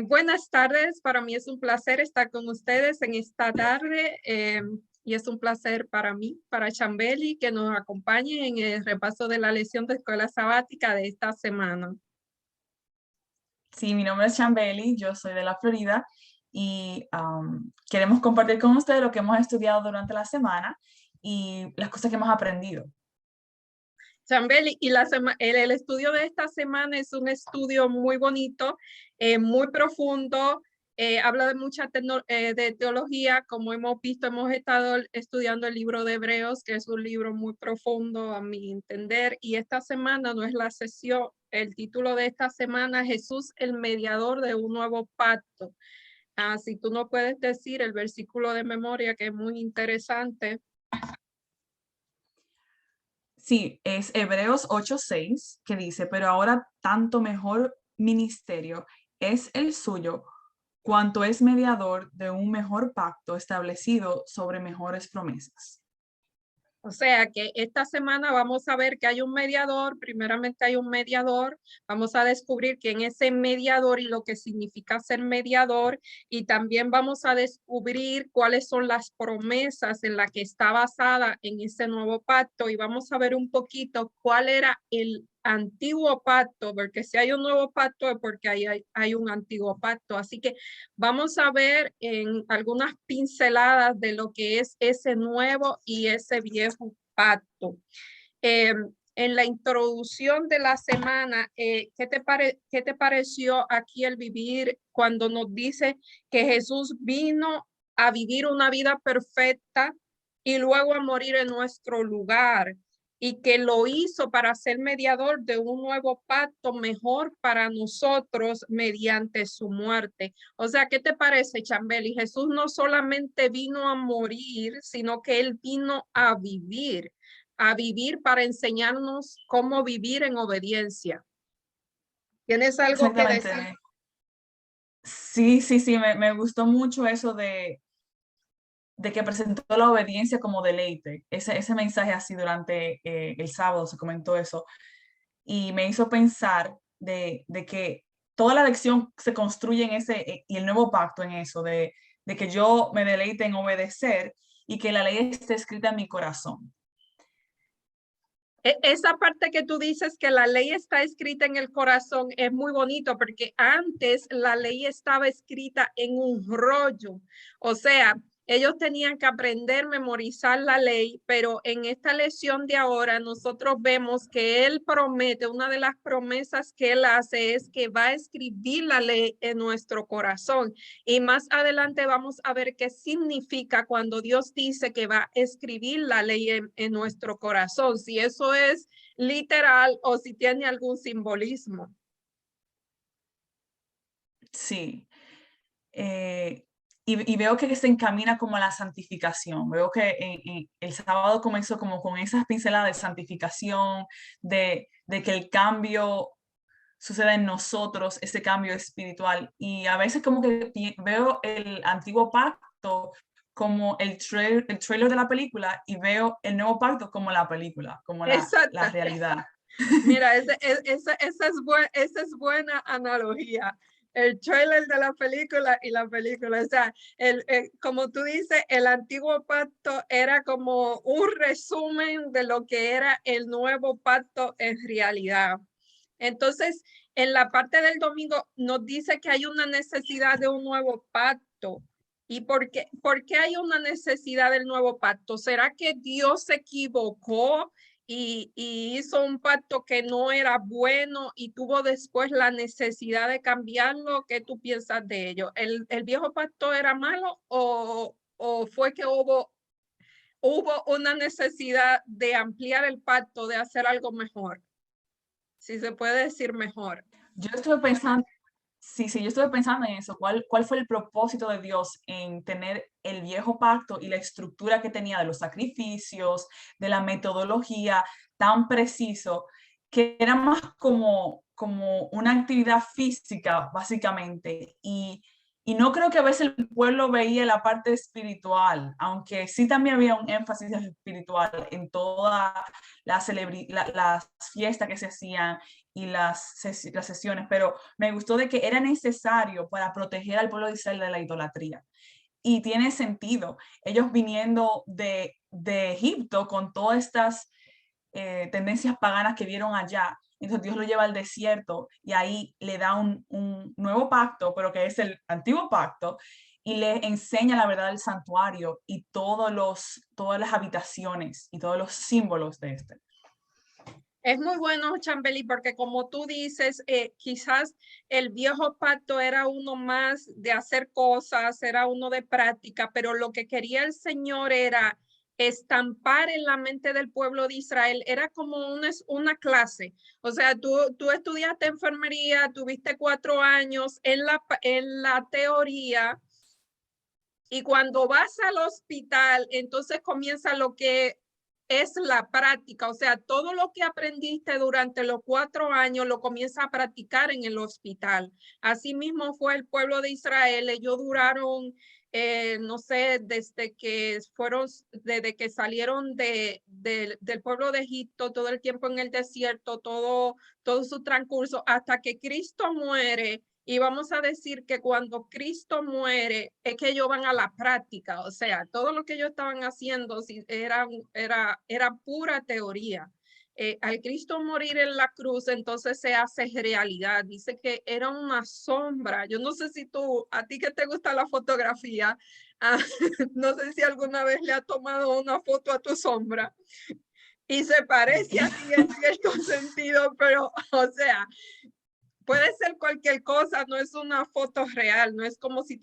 Buenas tardes, para mí es un placer estar con ustedes en esta tarde y es un placer para mí, para Chambeli, que nos acompañe en el repaso de la lección de escuela sabática de esta semana. Sí, mi nombre es Chambeli, yo soy de la Florida y queremos compartir con ustedes lo que hemos estudiado durante la semana y las cosas que hemos aprendido. Chambeli, y el estudio de esta semana es un estudio muy bonito, muy profundo, habla de mucha de teología, como hemos visto, hemos estado estudiando el libro de Hebreos, que es un libro muy profundo a mi entender, y esta semana no es la sesión, el título de esta semana, Jesús el mediador de un nuevo pacto. Si tú no puedes decir el versículo de memoria, que es muy interesante. Sí, es Hebreos 8:6 que dice, pero ahora tanto mejor ministerio es el suyo, cuanto es mediador de un mejor pacto establecido sobre mejores promesas. O sea que esta semana vamos a ver que hay un mediador, primeramente hay un mediador, vamos a descubrir quién es el mediador y lo que significa ser mediador, y también vamos a descubrir cuáles son las promesas en las que está basada en ese nuevo pacto, y vamos a ver un poquito cuál era el antiguo pacto, porque si hay un nuevo pacto es porque hay un antiguo pacto. Así que vamos a ver en algunas pinceladas de lo que es ese nuevo y ese viejo pacto. En la introducción de la semana, ¿qué te pareció aquí el vivir cuando nos dice que Jesús vino a vivir una vida perfecta y luego a morir en nuestro lugar? Y que lo hizo para ser mediador de un nuevo pacto mejor para nosotros mediante su muerte. O sea, ¿qué te parece, Chambeli? Jesús no solamente vino a morir, sino que él vino a vivir para enseñarnos cómo vivir en obediencia. ¿Tienes algo que Exactamente. decir? Sí, me gustó mucho eso de que presentó la obediencia como deleite. Ese mensaje así durante el sábado se comentó eso y me hizo pensar de que toda la lección se construye en ese y el nuevo pacto en eso, de que yo me deleite en obedecer y que la ley esté escrita en mi corazón. Esa parte que tú dices que la ley está escrita en el corazón es muy bonito porque antes la ley estaba escrita en un rollo. O sea, ellos tenían que aprender, memorizar la ley, pero en esta lección de ahora nosotros vemos que él promete, una de las promesas que él hace es que va a escribir la ley en nuestro corazón. Y más adelante vamos a ver qué significa cuando Dios dice que va a escribir la ley en nuestro corazón, si eso es literal o si tiene algún simbolismo. Sí. Eh, y veo que se encamina como a la santificación. Veo que el sábado comenzó como con esas pinceladas de santificación, de que el cambio sucede en nosotros, ese cambio espiritual. Y a veces como que veo el antiguo pacto como el trailer de la película y veo el nuevo pacto como la película, como Exacto. la realidad. Mira, esa es buena analogía. El trailer de la película y la película. O sea, como tú dices, el antiguo pacto era como un resumen de lo que era el nuevo pacto en realidad. Entonces, en la parte del domingo nos dice que hay una necesidad de un nuevo pacto. ¿Y por qué hay una necesidad del nuevo pacto? ¿Será que Dios se equivocó y hizo un pacto que no era bueno y tuvo después la necesidad de cambiarlo? ¿Qué tú piensas de ello? ¿El viejo pacto era malo o fue que hubo una necesidad de ampliar el pacto, de hacer algo mejor? Si se puede decir mejor. Yo estuve pensando, sí, yo estuve pensando en eso. ¿Cuál fue el propósito de Dios en tener el viejo pacto y la estructura que tenía de los sacrificios, de la metodología tan preciso, que era más como una actividad física, básicamente, y Y no creo que a veces el pueblo veía la parte espiritual, aunque sí también había un énfasis espiritual en todas las fiestas que se hacían y las sesiones, pero me gustó de que era necesario para proteger al pueblo de Israel de la idolatría. Y tiene sentido, ellos viniendo de Egipto con todas estas tendencias paganas que vieron allá. Entonces Dios lo lleva al desierto y ahí le da un nuevo pacto, pero que es el antiguo pacto, y le enseña la verdad del santuario y todas las habitaciones y todos los símbolos de este. Es muy bueno, Chambeli, porque como tú dices, quizás el viejo pacto era uno más de hacer cosas, era uno de práctica, pero lo que quería el Señor era estampar en la mente del pueblo de Israel, era como una clase. O sea, tú estudiaste enfermería, tuviste 4 años en la teoría, y cuando vas al hospital, entonces comienza lo que es la práctica, o sea, todo lo que aprendiste durante los 4 años lo comienza a practicar en el hospital. Asimismo fue el pueblo de Israel, ellos duraron, no sé, desde que salieron del pueblo de Egipto, todo el tiempo en el desierto, todo su transcurso, hasta que Cristo muere. Y vamos a decir que cuando Cristo muere es que ellos van a la práctica, o sea, todo lo que ellos estaban haciendo era pura teoría. Al Cristo morir en la cruz, entonces se hace realidad. Dice que era una sombra. Yo no sé si a ti que te gusta la fotografía, no sé si alguna vez le has tomado una foto a tu sombra y se parece a ti en cierto sentido, pero, o sea, puede ser cualquier cosa, no es una foto real, no es como si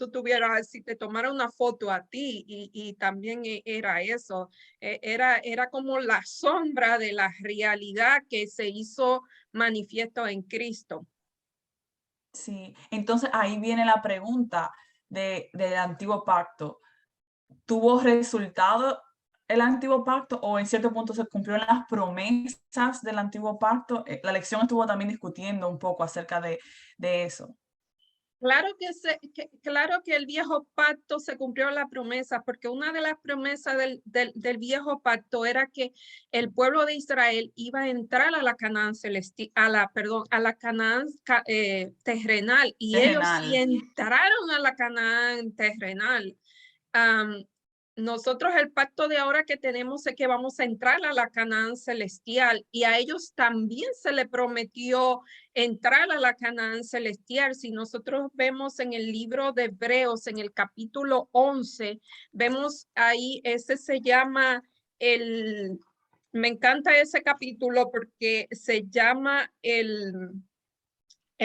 si te tomara una foto a ti y también era eso, era como la sombra de la realidad que se hizo manifiesto en Cristo. Sí, entonces ahí viene la pregunta del antiguo pacto. ¿Tuvo resultado el antiguo pacto o en cierto punto se cumplieron las promesas del antiguo pacto? La lección estuvo también discutiendo un poco acerca de eso. Claro que el viejo pacto se cumplió la promesa, porque una de las promesas del viejo pacto era que el pueblo de Israel iba a entrar a la Canaán celestial, a la Canaán terrenal, y ellos sí Terrenal. entraron a la Canaán terrenal. Nosotros el pacto de ahora que tenemos es que vamos a entrar a la Canaán celestial, y a ellos también se le prometió entrar a la Canaán celestial. Si nosotros vemos en el libro de Hebreos, en el capítulo 11, vemos ahí, ese se llama me encanta ese capítulo porque se llama el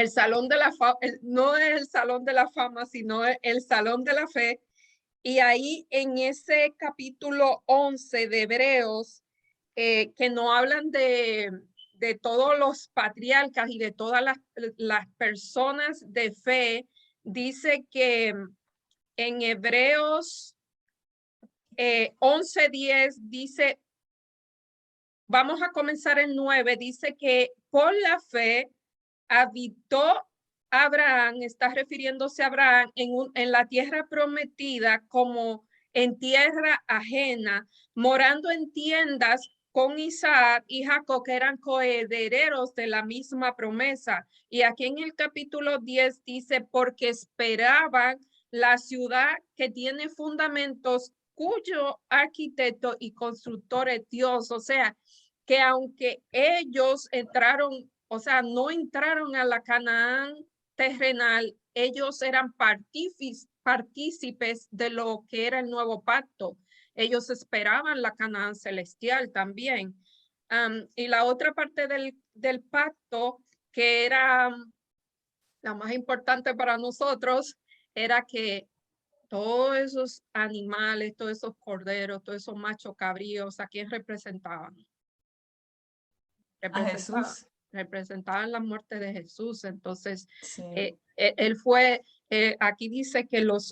Salón de la Fama, no es el Salón de la Fama, sino el Salón de la Fe. Y ahí en ese capítulo 11 de Hebreos, que no hablan de todos los patriarcas y de todas las personas de fe, dice que en Hebreos 11:10 dice, vamos a comenzar el 9, dice que por la fe habitó Abraham, está refiriéndose a Abraham en la tierra prometida como en tierra ajena, morando en tiendas con Isaac y Jacob, que eran coherederos de la misma promesa. Y aquí en el capítulo 10 dice, porque esperaban la ciudad que tiene fundamentos, cuyo arquitecto y constructor es Dios. O sea, que aunque ellos entraron, o sea, no entraron a la Canaán terrenal, ellos eran partícipes de lo que era el nuevo pacto. Ellos esperaban la Canaán celestial también. Y la otra parte del pacto, que era la más importante para nosotros, era que todos esos animales, todos esos corderos, todos esos machos cabríos, ¿a quién representaban? A Jesús. Representaban la muerte de Jesús. Entonces, Sí. él fue, aquí dice que los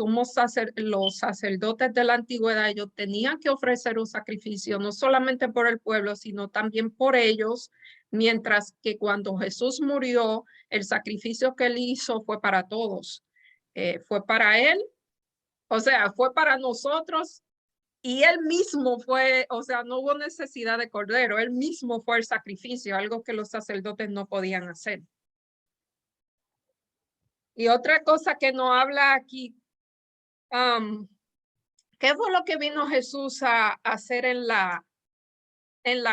sacerdotes de la antigüedad, ellos tenían que ofrecer un sacrificio, no solamente por el pueblo, sino también por ellos, mientras que cuando Jesús murió, el sacrificio que él hizo fue para todos. fue para él, o sea, fue para nosotros y él mismo fue, o sea, no hubo necesidad de cordero, él mismo fue el sacrificio, algo que los sacerdotes no podían hacer. Y otra cosa que nos habla aquí, ¿qué fue lo que vino Jesús a hacer en la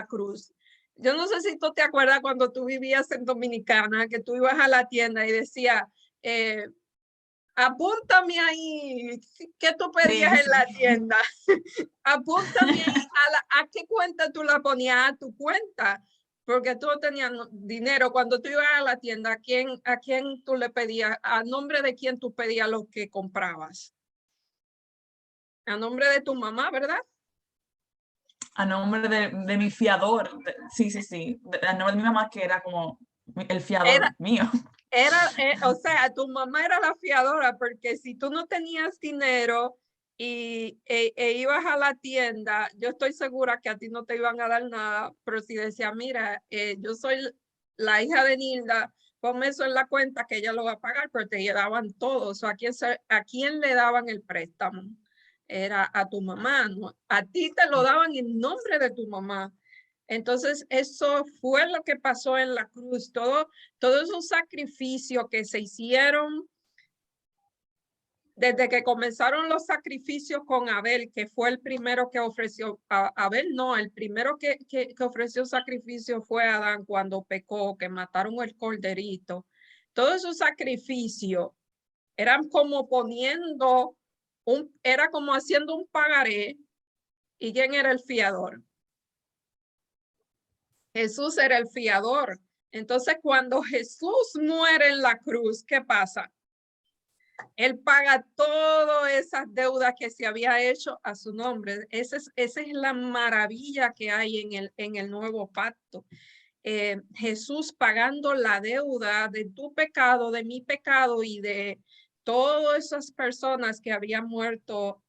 cruz? Yo no sé si tú te acuerdas cuando tú vivías en Dominicana, que tú ibas a la tienda y decía, apúntame ahí, ¿qué tú pedías Sí, en la sí. tienda? Apúntame ahí, ¿a qué cuenta tú la ponías? A tu cuenta, porque tú tenías dinero. Cuando tú ibas a la tienda, ¿a quién tú le pedías? ¿A nombre de quién tú pedías lo que comprabas? A nombre de tu mamá, ¿verdad? A nombre de mi fiador. Sí, sí, sí. A nombre de mi mamá, que era como el Era, fiador mío. o sea, tu mamá era la fiadora, porque si tú no tenías dinero e ibas a la tienda, yo estoy segura que a ti no te iban a dar nada, pero si decía, mira, yo soy la hija de Nilda, ponme eso en la cuenta que ella lo va a pagar, pero te daban todo. O sea, ¿a quién le daban el préstamo? Era a tu mamá, ¿no? A ti te lo daban en nombre de tu mamá. Entonces, eso fue lo que pasó en la cruz. Todos esos sacrificios que se hicieron desde que comenzaron los sacrificios con Abel, que fue el primero que ofreció, Abel no, el primero que ofreció sacrificio fue Adán cuando pecó, que mataron el corderito. Todos esos sacrificios eran como poniendo, era como haciendo un pagaré. ¿Y quién era el fiador? Jesús era el fiador. Entonces, cuando Jesús muere en la cruz, ¿qué pasa? Él paga todas esas deudas que se había hecho a su nombre. Esa es la maravilla que hay en el nuevo pacto. Jesús pagando la deuda de tu pecado, de mi pecado y de todas esas personas que habían muerto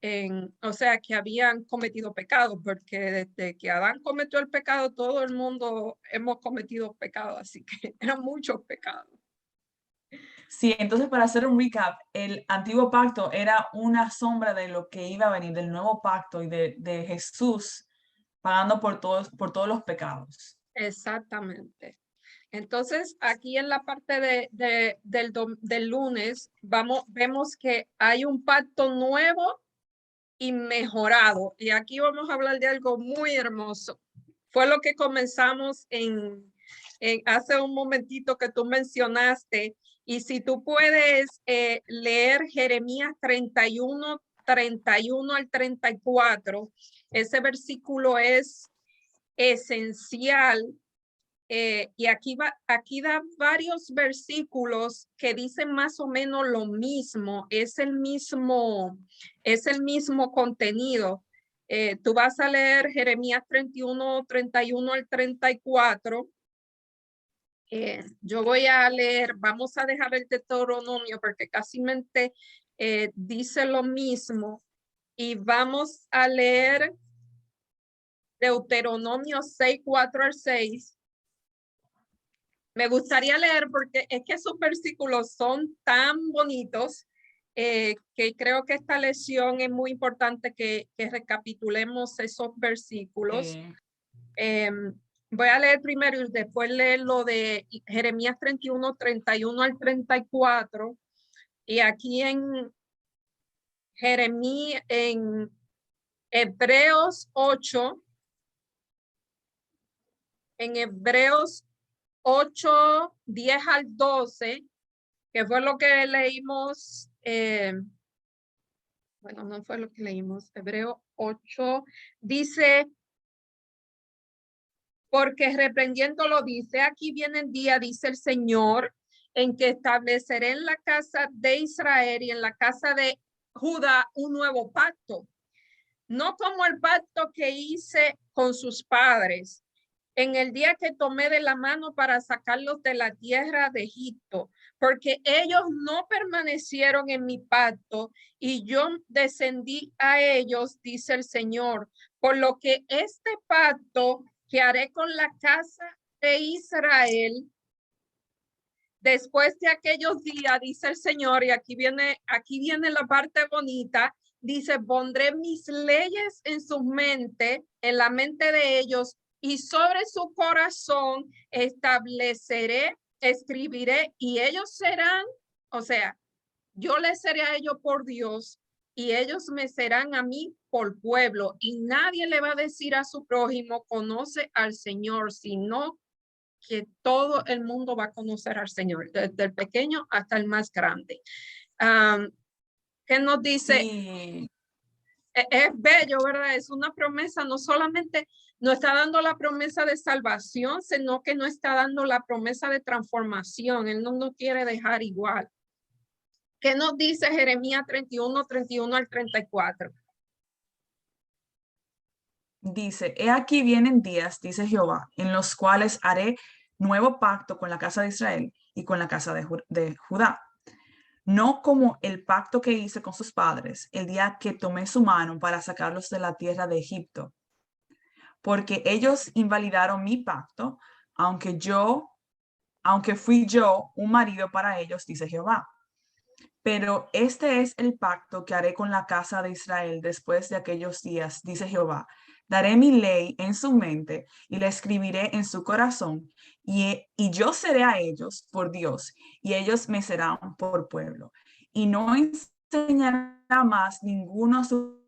o sea, que habían cometido pecado, porque desde que Adán cometió el pecado, todo el mundo hemos cometido pecado, así que eran muchos pecados. Sí, entonces para hacer un recap, el antiguo pacto era una sombra de lo que iba a venir, del nuevo pacto y de Jesús pagando por todos los pecados. Exactamente. Entonces, aquí en la parte del lunes, vemos que hay un pacto nuevo y mejorado. Y aquí vamos a hablar de algo muy hermoso. Fue lo que comenzamos en hace un momentito que tú mencionaste. Y si tú puedes leer Jeremías 31 al 34, ese versículo es esencial. Y aquí da varios versículos que dicen más o menos lo mismo, es el mismo contenido. Tú vas a leer Jeremías 31 al 34. Yo voy a leer, vamos a dejar el Deuteronomio porque casi dice lo mismo. Y vamos a leer Deuteronomio 6, 4 al 6. Me gustaría leer porque es que esos versículos son tan bonitos que creo que esta lección es muy importante que recapitulemos esos versículos. Voy a leer primero y después leer lo de Jeremías 31 al 34. Y aquí en Jeremías, en Hebreos 8, en Hebreos 8, 10 al 12, que fue lo que leímos, bueno, no fue lo que leímos, Hebreo 8, dice, porque reprendiéndolo dice, aquí viene el día, dice el Señor, en que estableceré en la casa de Israel y en la casa de Judá un nuevo pacto, no como el pacto que hice con sus padres en el día que tomé de la mano para sacarlos de la tierra de Egipto, porque ellos no permanecieron en mi pacto y yo descendí a ellos, dice el Señor, por lo que este pacto que haré con la casa de Israel Después de aquellos días, dice el Señor, y aquí viene la parte bonita, dice, pondré mis leyes en su mente, en la mente de ellos, y sobre su corazón estableceré, escribiré, y ellos serán, o sea, yo les seré a ellos por Dios, y ellos me serán a mí por pueblo, y nadie le va a decir a su prójimo, conoce al Señor, sino que todo el mundo va a conocer al Señor, desde el pequeño hasta el más grande. ¿Qué nos dice? Sí, Es bello, ¿verdad? Es una promesa, no solamente no está dando la promesa de salvación, sino que no está dando la promesa de transformación. Él no nos quiere dejar igual. ¿Qué nos dice Jeremías 31 al 34? dice, he aquí vienen días, dice Jehová, en los cuales haré nuevo pacto con la casa de Israel y con la casa de Judá. No como el pacto que hice con sus padres el día que tomé su mano para sacarlos de la tierra de Egipto, porque ellos invalidaron mi pacto, aunque fui yo un marido para ellos, dice Jehová. Pero este es el pacto que haré con la casa de Israel después de aquellos días, dice Jehová. Daré mi ley en su mente y la escribiré en su corazón, y yo seré a ellos por Dios, y ellos me serán por pueblo. Y no enseñará más ninguno a su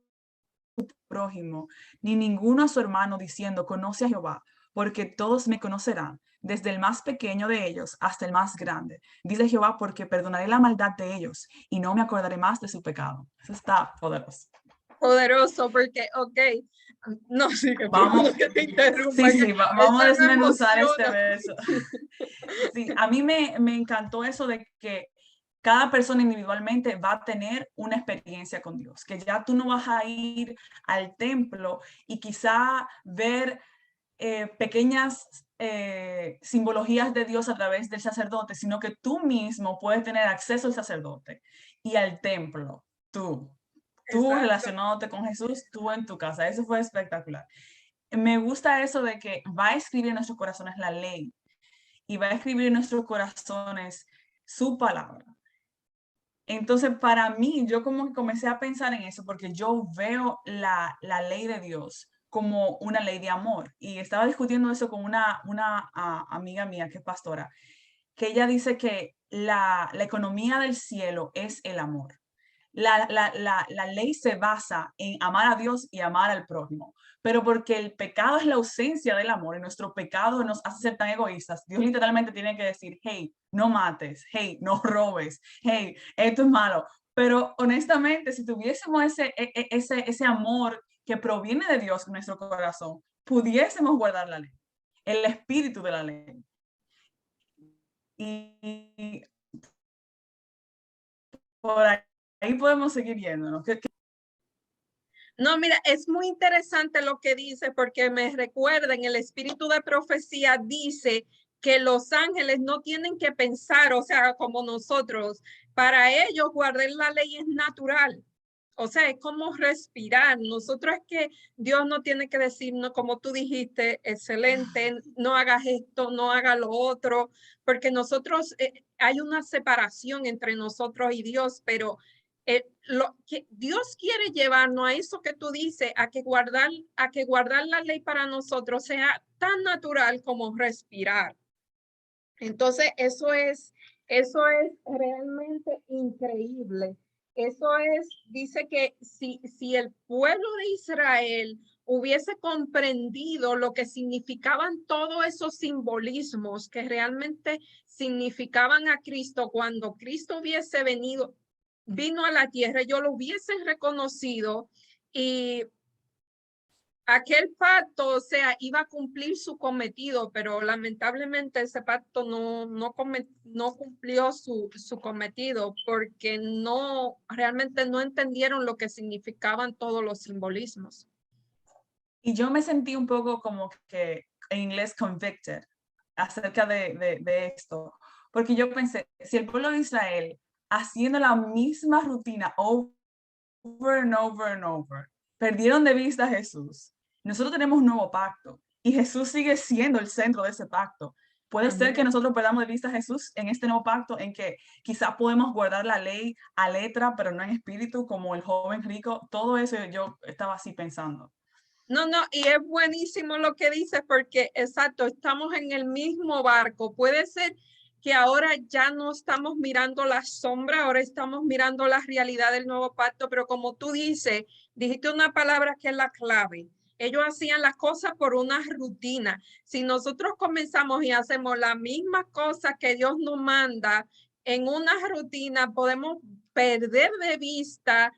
prójimo, ni ninguno a su hermano, diciendo, conoce a Jehová, porque todos me conocerán, desde el más pequeño de ellos hasta el más grande. Dice Jehová, porque perdonaré la maldad de ellos y no me acordaré más de su pecado. Eso está poderoso. Poderoso, porque, ok, no, sí, que Vamos, que te interrumpa, sí, que sí, vamos esto a me desmenuzar este emociona. verso. Sí, a mí me encantó eso de que cada persona individualmente va a tener una experiencia con Dios, que ya tú no vas a ir al templo y quizá ver pequeñas simbologías de Dios a través del sacerdote, sino que tú mismo puedes tener acceso al sacerdote y al templo, tú Exacto. relacionándote con Jesús, tú en tu casa. Eso fue espectacular. Me gusta eso de que va a escribir en nuestros corazones la ley y va a escribir en nuestros corazones su palabra. Entonces, para mí, yo como que comencé a pensar en eso porque yo veo la ley de Dios como una ley de amor. Y estaba discutiendo eso con una amiga mía que es pastora, que ella dice que la economía del cielo es el amor. La ley se basa en amar a Dios y amar al prójimo, pero porque el pecado es la ausencia del amor y nuestro pecado nos hace ser tan egoístas, Dios literalmente tiene que decir, hey, no mates, hey, no robes, hey, esto es malo. Pero honestamente, si tuviésemos ese amor que proviene de Dios en nuestro corazón, pudiésemos guardar la ley, el espíritu de la ley. Y por ahí podemos seguir yéndonos. No, mira, es muy interesante lo que dice porque me recuerda en el espíritu de profecía dice que los ángeles no tienen que pensar, o sea, como nosotros, para ellos guardar la ley es natural. O sea, es como respirar. Nosotros es que Dios no tiene que decirnos, como tú dijiste, excelente, no hagas esto, no hagas lo otro, porque nosotros, hay una separación entre nosotros y Dios, pero lo que Dios quiere llevarnos a eso que tú dices, a que guardar la ley para nosotros sea tan natural como respirar. Entonces, eso es realmente increíble. Eso es, dice que si el pueblo de Israel hubiese comprendido lo que significaban todos esos simbolismos que realmente significaban a Cristo cuando Cristo hubiese vino a la tierra, yo lo hubiesen reconocido y aquel pacto, o sea, iba a cumplir su cometido, pero lamentablemente ese pacto no cumplió su cometido porque realmente no entendieron lo que significaban todos los simbolismos. Y yo me sentí un poco como que en inglés convicted acerca de esto, porque yo pensé, si el pueblo de Israel haciendo la misma rutina over and over and over, perdieron de vista a Jesús, nosotros tenemos un nuevo pacto y Jesús sigue siendo el centro de ese pacto. Puede ser que Amén. nosotros perdamos de vista a Jesús en este nuevo pacto, en que quizá podemos guardar la ley a letra, pero no en espíritu, como el joven rico. Todo eso yo estaba así pensando. No, no, y es buenísimo lo que dices porque, exacto, estamos en el mismo barco. Puede ser que ahora ya no estamos mirando la sombra, ahora estamos mirando la realidad del nuevo pacto, pero como tú dices, dijiste una palabra que es la clave. Ellos hacían las cosas por una rutina. Si nosotros comenzamos y hacemos la misma cosa que Dios nos manda en una rutina, podemos perder de vista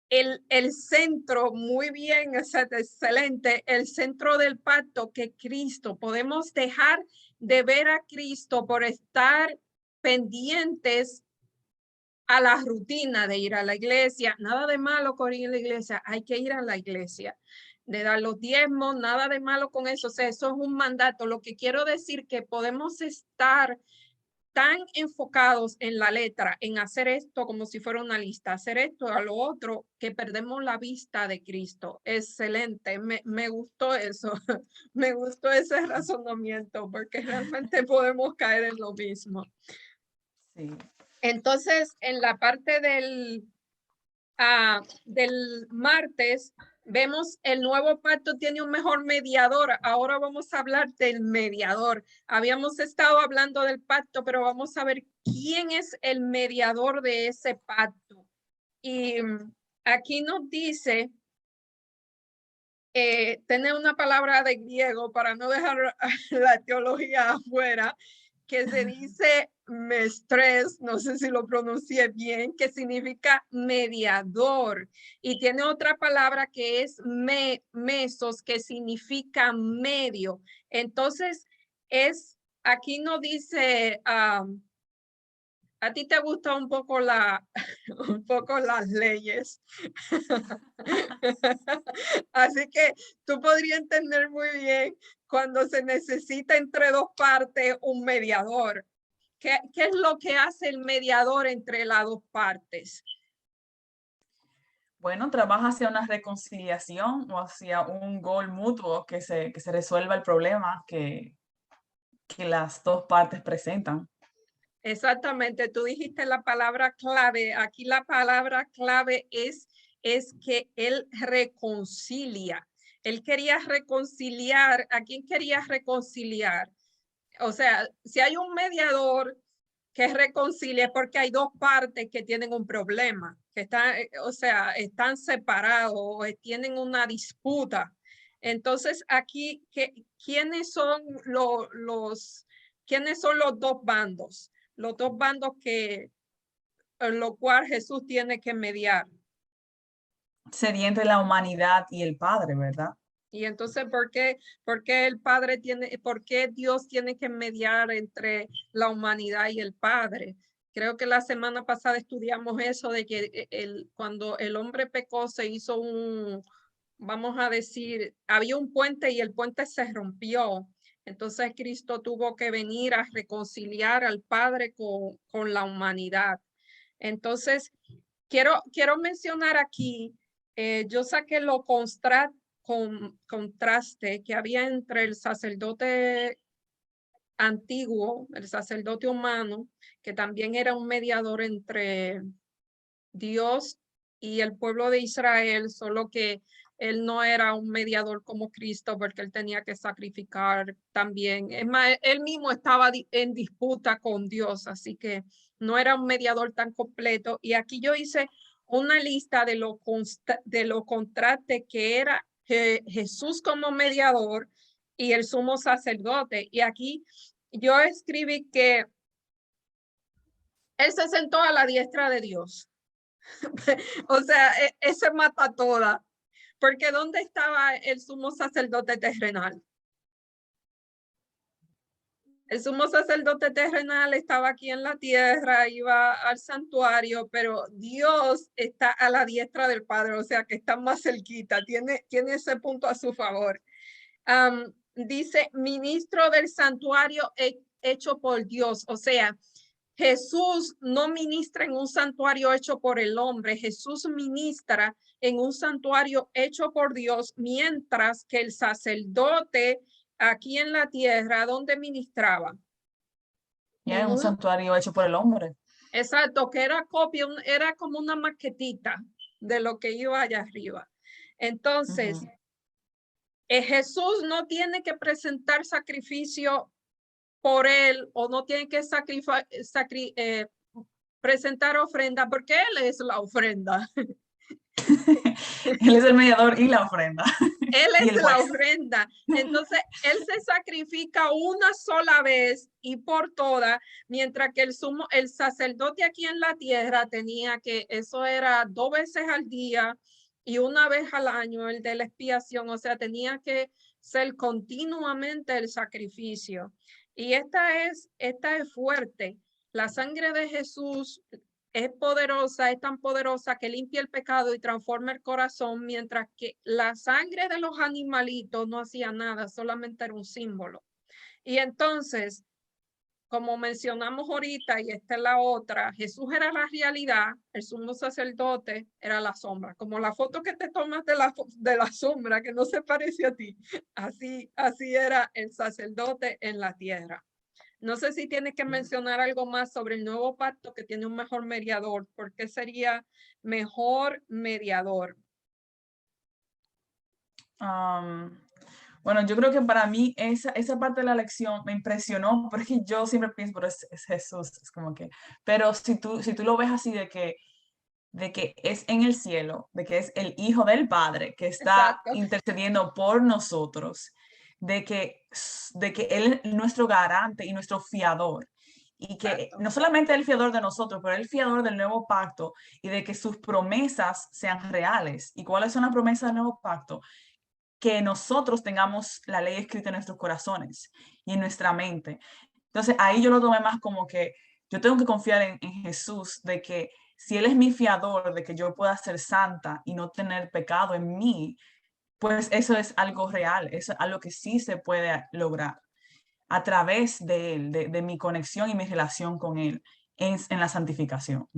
el centro, muy bien, excelente, el centro del pacto que Cristo, podemos dejar de ver a Cristo por estar pendientes a la rutina de ir a la iglesia. Nada de malo con ir a la iglesia, hay que ir a la iglesia, de dar los diezmos, nada de malo con eso, o sea, eso es un mandato. Lo que quiero decir que podemos estar tan enfocados en la letra, en hacer esto como si fuera una lista, hacer esto a lo otro, que perdemos la vista de Cristo. Excelente, me gustó eso, me gustó ese razonamiento, porque realmente podemos caer en lo mismo. Sí. Entonces, en la parte del martes, vemos el nuevo pacto tiene un mejor mediador. Ahora vamos a hablar del mediador. Habíamos estado hablando del pacto, pero vamos a ver quién es el mediador de ese pacto. Y aquí nos dice, tener una palabra de griego para no dejar la teología afuera, que se dice mestres, no sé si lo pronuncié bien, que significa mediador. Y tiene otra palabra que es mesos, que significa medio. Entonces, aquí no dice, a ti te gusta un poco un poco las leyes. Así que tú podrías entender muy bien cuando se necesita entre dos partes un mediador. ¿Qué es lo que hace el mediador entre las dos partes? Bueno, trabaja hacia una reconciliación o hacia un gol mutuo que se resuelva el problema que las dos partes presentan. Exactamente, tú dijiste la palabra clave. Aquí la palabra clave es que él reconcilia. Él quería reconciliar. ¿A quién quería reconciliar? O sea, si hay un mediador que reconcilia, porque hay dos partes que tienen un problema, que están, o sea, están separados o tienen una disputa. Entonces, aquí, ¿quiénes son quiénes son los dos bandos? Los dos bandos que, en lo cual Jesús tiene que mediar. Sería entre la humanidad y el Padre, ¿verdad? Y entonces, por qué el Padre tiene, por qué Dios tiene que mediar entre la humanidad y el Padre? Creo que la semana pasada estudiamos eso de que cuando el hombre pecó se hizo vamos a decir, había un puente y el puente se rompió. Entonces Cristo tuvo que venir a reconciliar al Padre con la humanidad. Entonces, quiero mencionar aquí, yo saqué lo contraste que había entre el sacerdote antiguo, el sacerdote humano, que también era un mediador entre Dios y el pueblo de Israel, solo que él no era un mediador como Cristo porque él tenía que sacrificar también. Es más, él mismo estaba en disputa con Dios, así que no era un mediador tan completo. Y aquí yo hice una lista de lo contraste que era Jesús como mediador y el sumo sacerdote. Y aquí yo escribí que él se sentó a la diestra de Dios. O sea, ese mata toda. Porque ¿dónde estaba el sumo sacerdote terrenal? El sumo sacerdote terrenal estaba aquí en la tierra, iba al santuario, pero Dios está a la diestra del Padre, o sea que está más cerquita, tiene ese punto a su favor. Dice, ministro del santuario hecho por Dios, o sea, Jesús no ministra en un santuario hecho por el hombre, Jesús ministra en un santuario hecho por Dios, mientras que el sacerdote aquí en la tierra, ¿dónde ministraba? Ya En es un una, santuario hecho por el hombre. exacto, que era copia, era como una maquetita de lo que iba allá arriba. Entonces, Ujú. Jesús no tiene que presentar sacrificio por él o no tiene que presentar ofrenda porque él es la ofrenda. Él es el mediador y la ofrenda. Él Y es el la juez. ofrenda. Entonces, él se sacrifica una sola vez y por todas, mientras que el sacerdote aquí en la tierra tenía que, eso era 2 veces al día y una vez al año, el de la expiación, o sea, tenía que ser continuamente el sacrificio. Y esta es fuerte. La sangre de Jesús es poderosa, es tan poderosa que limpia el pecado y transforma el corazón, mientras que la sangre de los animalitos no hacía nada, solamente era un símbolo. Y entonces, como mencionamos ahorita, y esta es la otra, Jesús era la realidad, el sumo sacerdote era la sombra, como la foto que te tomas de la sombra, que no se parece a ti, así era el sacerdote en la tierra. No sé si tienes que mencionar algo más sobre el nuevo pacto que tiene un mejor mediador. ¿Por qué sería mejor mediador? Bueno, yo creo que para mí esa parte de la lección me impresionó, porque yo siempre pienso, pero es Jesús, es como que, pero si tú lo ves así de que es en el cielo, de que es el Hijo del Padre que está Exacto. intercediendo por nosotros, de que Él es nuestro garante y nuestro fiador, y que Exacto. no solamente es el fiador de nosotros, pero es el fiador del nuevo pacto y de que sus promesas sean reales. ¿Y cuáles son las promesas del nuevo pacto? Que nosotros tengamos la ley escrita en nuestros corazones y en nuestra mente. Entonces ahí yo lo tomé más como que yo tengo que confiar en Jesús, de que si Él es mi fiador, de que yo pueda ser santa y no tener pecado en mí, pues eso es algo real, eso es algo que sí se puede lograr a través de Él, de mi conexión y mi relación con Él en la santificación.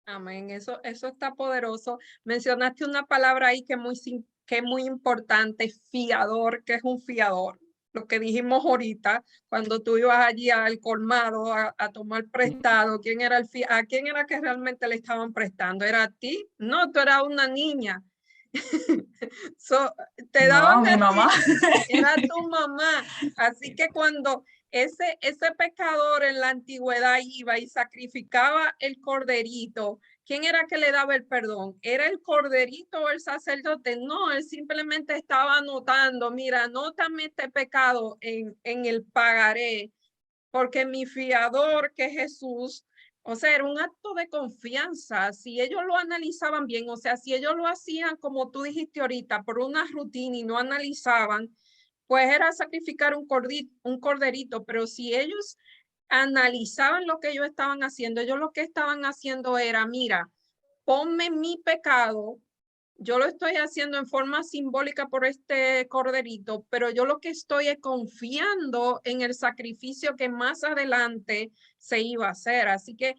Amén. Eso está poderoso. Mencionaste una palabra ahí que es muy importante, fiador, que es un fiador. Lo que dijimos ahorita, cuando tú ibas allí al colmado a tomar prestado, ¿a quién era que realmente le estaban prestando? ¿Era a ti? No, tú eras una niña. So, te daban No, mi a mamá. ti, era tu mamá. Así que cuando ese pecador en la antigüedad iba y sacrificaba el corderito, ¿quién era que le daba el perdón? ¿Era el corderito o el sacerdote? No, él simplemente estaba anotando, mira, anótame este pecado en el pagaré, porque mi fiador, que es Jesús, o sea, era un acto de confianza. Si ellos lo analizaban bien, o sea, si ellos lo hacían como tú dijiste ahorita, por una rutina y no analizaban, pues era sacrificar un corderito, pero si ellos analizaban lo que ellos estaban haciendo, ellos lo que estaban haciendo era, mira, ponme mi pecado, yo lo estoy haciendo en forma simbólica por este corderito, pero yo lo que estoy es confiando en el sacrificio que más adelante se iba a hacer. Así que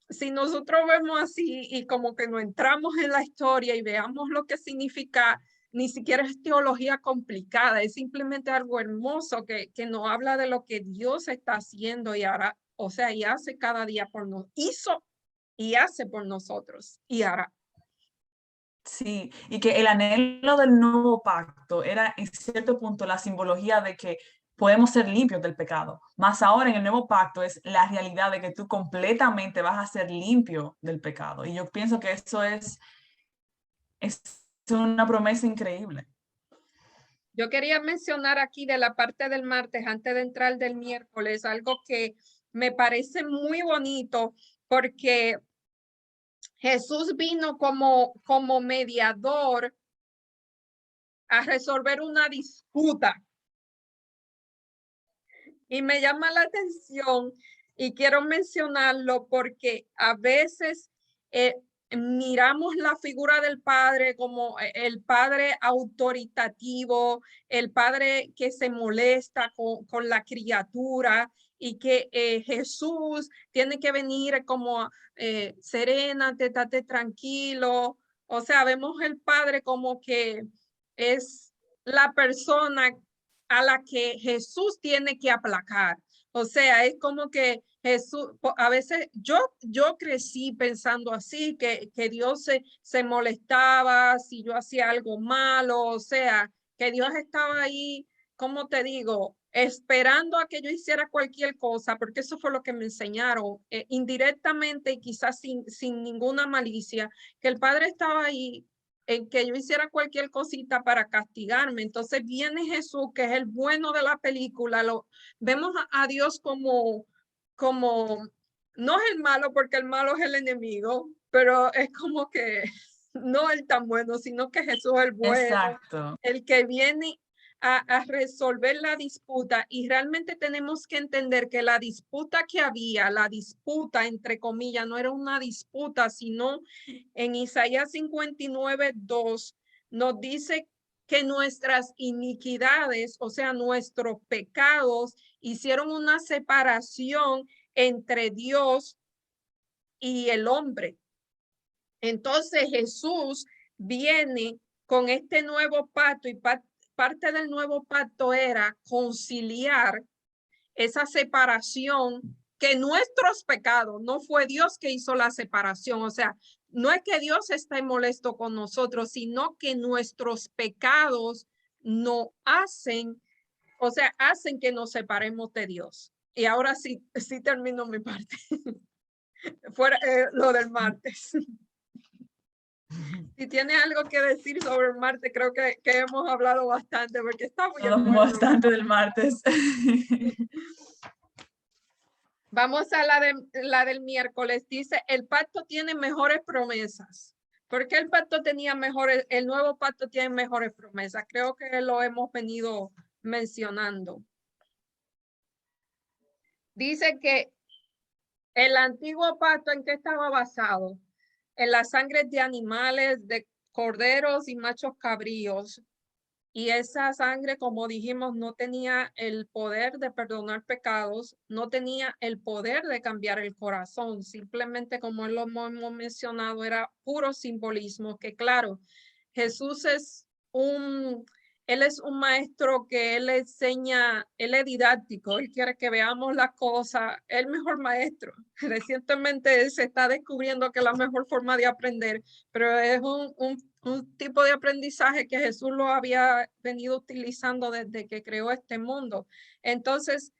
si nosotros vemos así y como que no entramos en la historia y veamos lo que significa, ni siquiera es teología complicada, es simplemente algo hermoso que nos habla de lo que Dios está haciendo y hará, o sea, y hace cada día por nosotros, hizo y hace por nosotros y hará. Sí, y que el anhelo del nuevo pacto era en cierto punto la simbología de que podemos ser limpios del pecado. Más ahora en el nuevo pacto es la realidad de que tú completamente vas a ser limpio del pecado. Y yo pienso que eso es una promesa increíble. Yo quería mencionar aquí de la parte del martes, antes de entrar del miércoles, algo que me parece muy bonito porque Jesús vino como mediador a resolver una disputa. Y me llama la atención y quiero mencionarlo porque a veces miramos la figura del padre como el padre autoritativo, el padre que se molesta con la criatura y que Jesús tiene que venir como serénate, estate tranquilo. O sea, vemos el padre como que es la persona a la que Jesús tiene que aplacar. O sea, es como que Jesús, a veces yo crecí pensando así, que Dios se molestaba si yo hacía algo malo, o sea, que Dios estaba ahí, como te digo, esperando a que yo hiciera cualquier cosa, porque eso fue lo que me enseñaron, indirectamente y quizás sin ninguna malicia, que el Padre estaba ahí en que yo hiciera cualquier cosita para castigarme. Entonces viene Jesús, que es el bueno de la película, vemos a Dios como, no es el malo, porque el malo es el enemigo, pero es como que no el tan bueno, sino que Jesús es el bueno, Exacto. el que viene a resolver la disputa, y realmente tenemos que entender que la disputa que había, la disputa entre comillas, no era una disputa, sino en Isaías 59:2 nos dice que nuestras iniquidades, o sea, nuestros pecados, hicieron una separación entre Dios y el hombre. Entonces Jesús viene con este nuevo pacto, y parte del nuevo pacto era conciliar esa separación, que nuestros pecados, no fue Dios que hizo la separación, o sea, no es que Dios esté molesto con nosotros, sino que nuestros pecados no hacen, o sea, hacen que nos separemos de Dios. Y ahora sí termino mi parte. Fuera lo del martes. Si tiene algo que decir sobre el martes, creo que hemos hablado bastante, porque está muy bueno. Bastante del martes. Vamos a la del miércoles. Dice, el pacto tiene mejores promesas. ¿Por qué el pacto tenía mejores, el nuevo pacto tiene mejores promesas? Creo que lo hemos venido mencionando. Dice que el antiguo pacto, ¿en qué estaba basado? En la sangre de animales, de corderos y machos cabríos. Y esa sangre, como dijimos, no tenía el poder de perdonar pecados, no tenía el poder de cambiar el corazón. Simplemente, como lo hemos mencionado, era puro simbolismo, que claro, Jesús él es un maestro que él enseña, él es didáctico, él quiere que veamos las cosas, el mejor maestro. Recientemente se está descubriendo que la mejor forma de aprender, pero es un tipo de aprendizaje que Jesús lo había venido utilizando desde que creó este mundo. Entonces,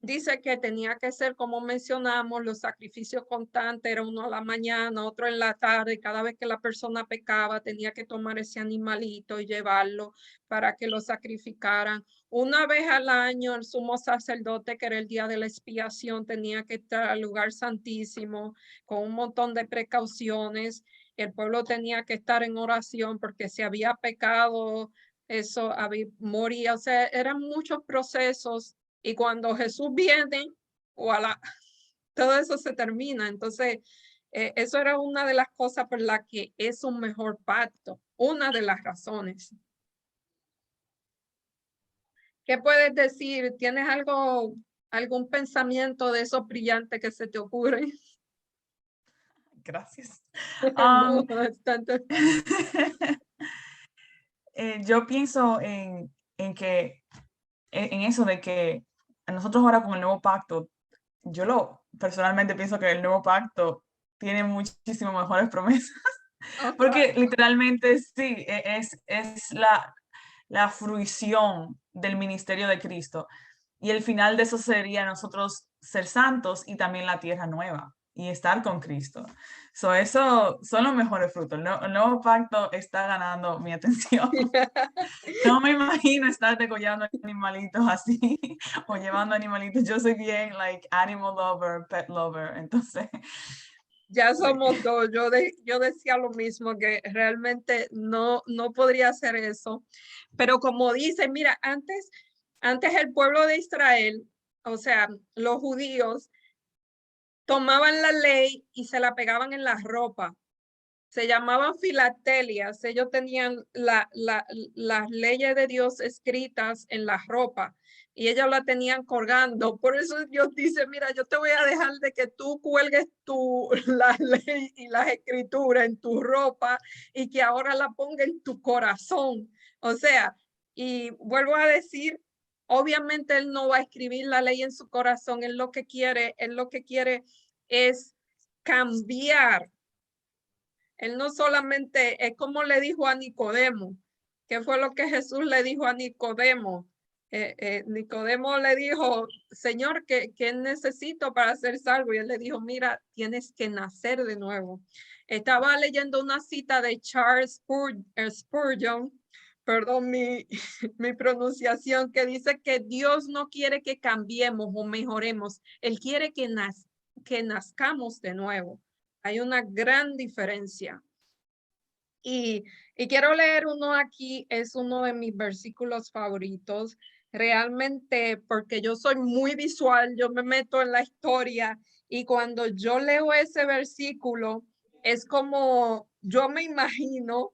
dice que tenía que ser, como mencionamos, los sacrificios constantes, era uno a la mañana, otro en la tarde, cada vez que la persona pecaba tenía que tomar ese animalito y llevarlo para que lo sacrificaran. Una vez al año el sumo sacerdote, que era el día de la expiación, tenía que estar al lugar santísimo con un montón de precauciones. El pueblo tenía que estar en oración, porque si había pecado, eso moría. O sea, eran muchos procesos, y cuando Jesús viene, voilà, todo eso se termina. Entonces, eso era una de las cosas por las que es un mejor pacto, una de las razones. ¿Qué puedes decir? ¿Tienes algún pensamiento de esos brillantes que se te ocurre? Gracias. No, bastante. Yo pienso que en eso de que nosotros ahora con el nuevo pacto, personalmente pienso que el nuevo pacto tiene muchísimo mejores promesas, porque literalmente sí, es la fruición del ministerio de Cristo. Y el final de eso sería nosotros ser santos y también la tierra nueva y estar con Cristo. Eso son los mejores frutos. El nuevo pacto está ganando mi atención. No me imagino estar degollando animalitos así o llevando animalitos. Yo soy bien animal lover, pet lover, entonces. Ya somos dos. Yo decía lo mismo, que realmente no podría hacer eso. Pero como dice, mira, antes el pueblo de Israel, o sea, los judíos, tomaban la ley y se la pegaban en la ropa. Se llamaban filatelias. Ellos tenían las leyes de Dios escritas en la ropa, y ellos la tenían colgando. Por eso Dios dice, mira, yo te voy a dejar de que tú cuelgues la ley y las escrituras en tu ropa, y que ahora la ponga en tu corazón. O sea, Y vuelvo a decir, obviamente él no va a escribir la ley en su corazón, él lo que quiere es cambiar. Él no solamente, es como le dijo a Nicodemo, ¿qué fue lo que Jesús le dijo a Nicodemo? Nicodemo le dijo, Señor, ¿qué necesito para ser salvo? Y él le dijo, mira, tienes que nacer de nuevo. Estaba leyendo una cita de Charles Spurgeon, perdón mi pronunciación, que dice que Dios no quiere que cambiemos o mejoremos, Él quiere que nazcamos de nuevo. Hay una gran diferencia. Y quiero leer uno aquí, es uno de mis versículos favoritos, realmente porque yo soy muy visual, yo me meto en la historia y cuando yo leo ese versículo, es como yo me imagino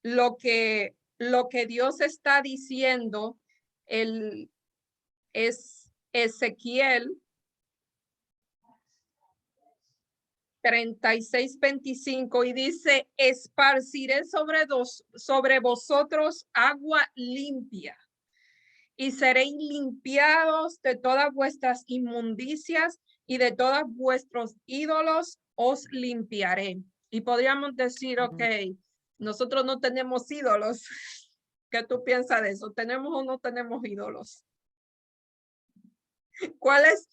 lo que Dios está diciendo, es Ezequiel 36:25 y dice, esparciré sobre vosotros agua limpia y seréis limpiados de todas vuestras inmundicias y de todos vuestros ídolos os limpiaré. Y podríamos decir, ok, nosotros no tenemos ídolos. ¿Qué tú piensas de eso? ¿Tenemos o no tenemos ídolos? ¿Cuál es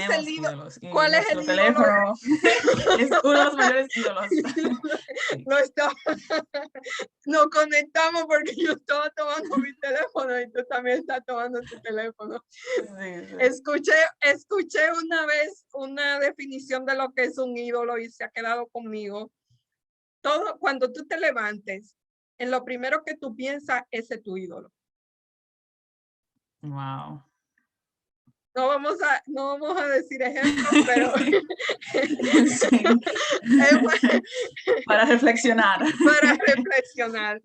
el ídolo? Ídolos, y ¿Cuál es el nuestro ídolo? teléfono es uno de los mayores ídolos. Sí. Nos conectamos porque yo estaba tomando mi teléfono y tú también estás tomando tu teléfono. Sí, sí. Escuché una vez una definición de lo que es un ídolo y se ha quedado conmigo. Todo, cuando tú te levantes, en lo primero que tú piensas, ese es tu ídolo. Wow. No vamos a decir ejemplos, pero Sí. Para reflexionar. para reflexionar.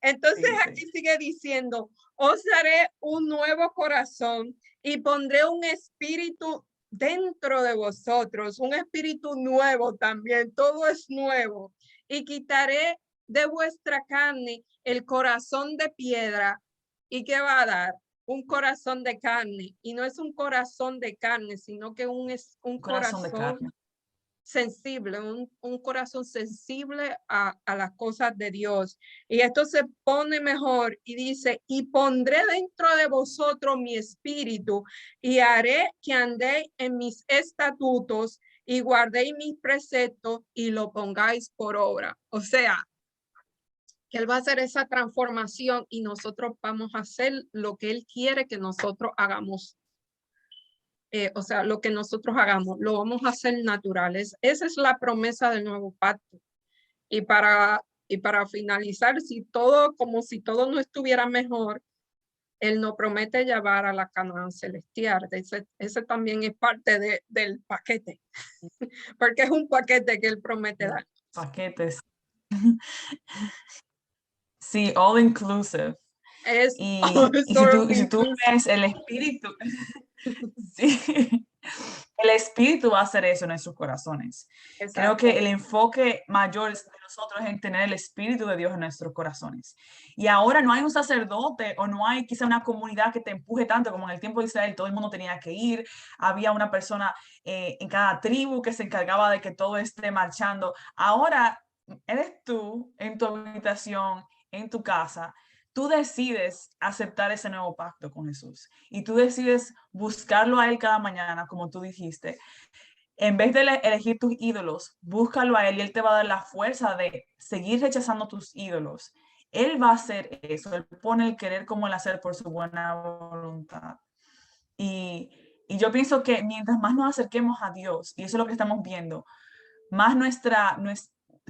Entonces Sí, aquí sí. sigue diciendo, os daré un nuevo corazón y pondré un espíritu dentro de vosotros, un espíritu nuevo también, todo es nuevo. Y quitaré de vuestra carne el corazón de piedra. ¿Y qué va a dar? Un corazón de carne. Y no es un corazón de carne, sino que es un Corazón de corazón carne. sensible, un corazón sensible a las cosas de Dios. Y esto se pone mejor y dice, y pondré dentro de vosotros mi espíritu y haré que andéis en mis estatutos y guardéis mis preceptos y lo pongáis por obra. O sea, que Él va a hacer esa transformación y nosotros vamos a hacer lo que Él quiere que nosotros hagamos. O sea, lo que nosotros hagamos, lo vamos a hacer naturales. Esa es la promesa del nuevo pacto. Y para finalizar, como si todo no estuviera mejor, Él nos promete llevar a la Canaán celestial. Ese también es parte del paquete, porque es un paquete que Él promete dar. Paquetes. Sí, all inclusive. Es Y si tú ves el espíritu, sí, el espíritu va a hacer eso en nuestros corazones. Creo que el enfoque mayor de nosotros es en tener el espíritu de Dios en nuestros corazones. Y ahora no hay un sacerdote o no hay quizá una comunidad que te empuje tanto como en el tiempo de Israel, todo el mundo tenía que ir, había una persona en cada tribu que se encargaba de que todo esté marchando. Ahora eres tú en tu habitación, en tu casa. Tú decides aceptar ese nuevo pacto con Jesús y tú decides buscarlo a Él cada mañana, como tú dijiste. En vez de elegir tus ídolos, búscalo a Él y Él te va a dar la fuerza de seguir rechazando tus ídolos. Él va a hacer eso, Él pone el querer como el hacer por su buena voluntad. Y yo pienso que mientras más nos acerquemos a Dios, y eso es lo que estamos viendo, más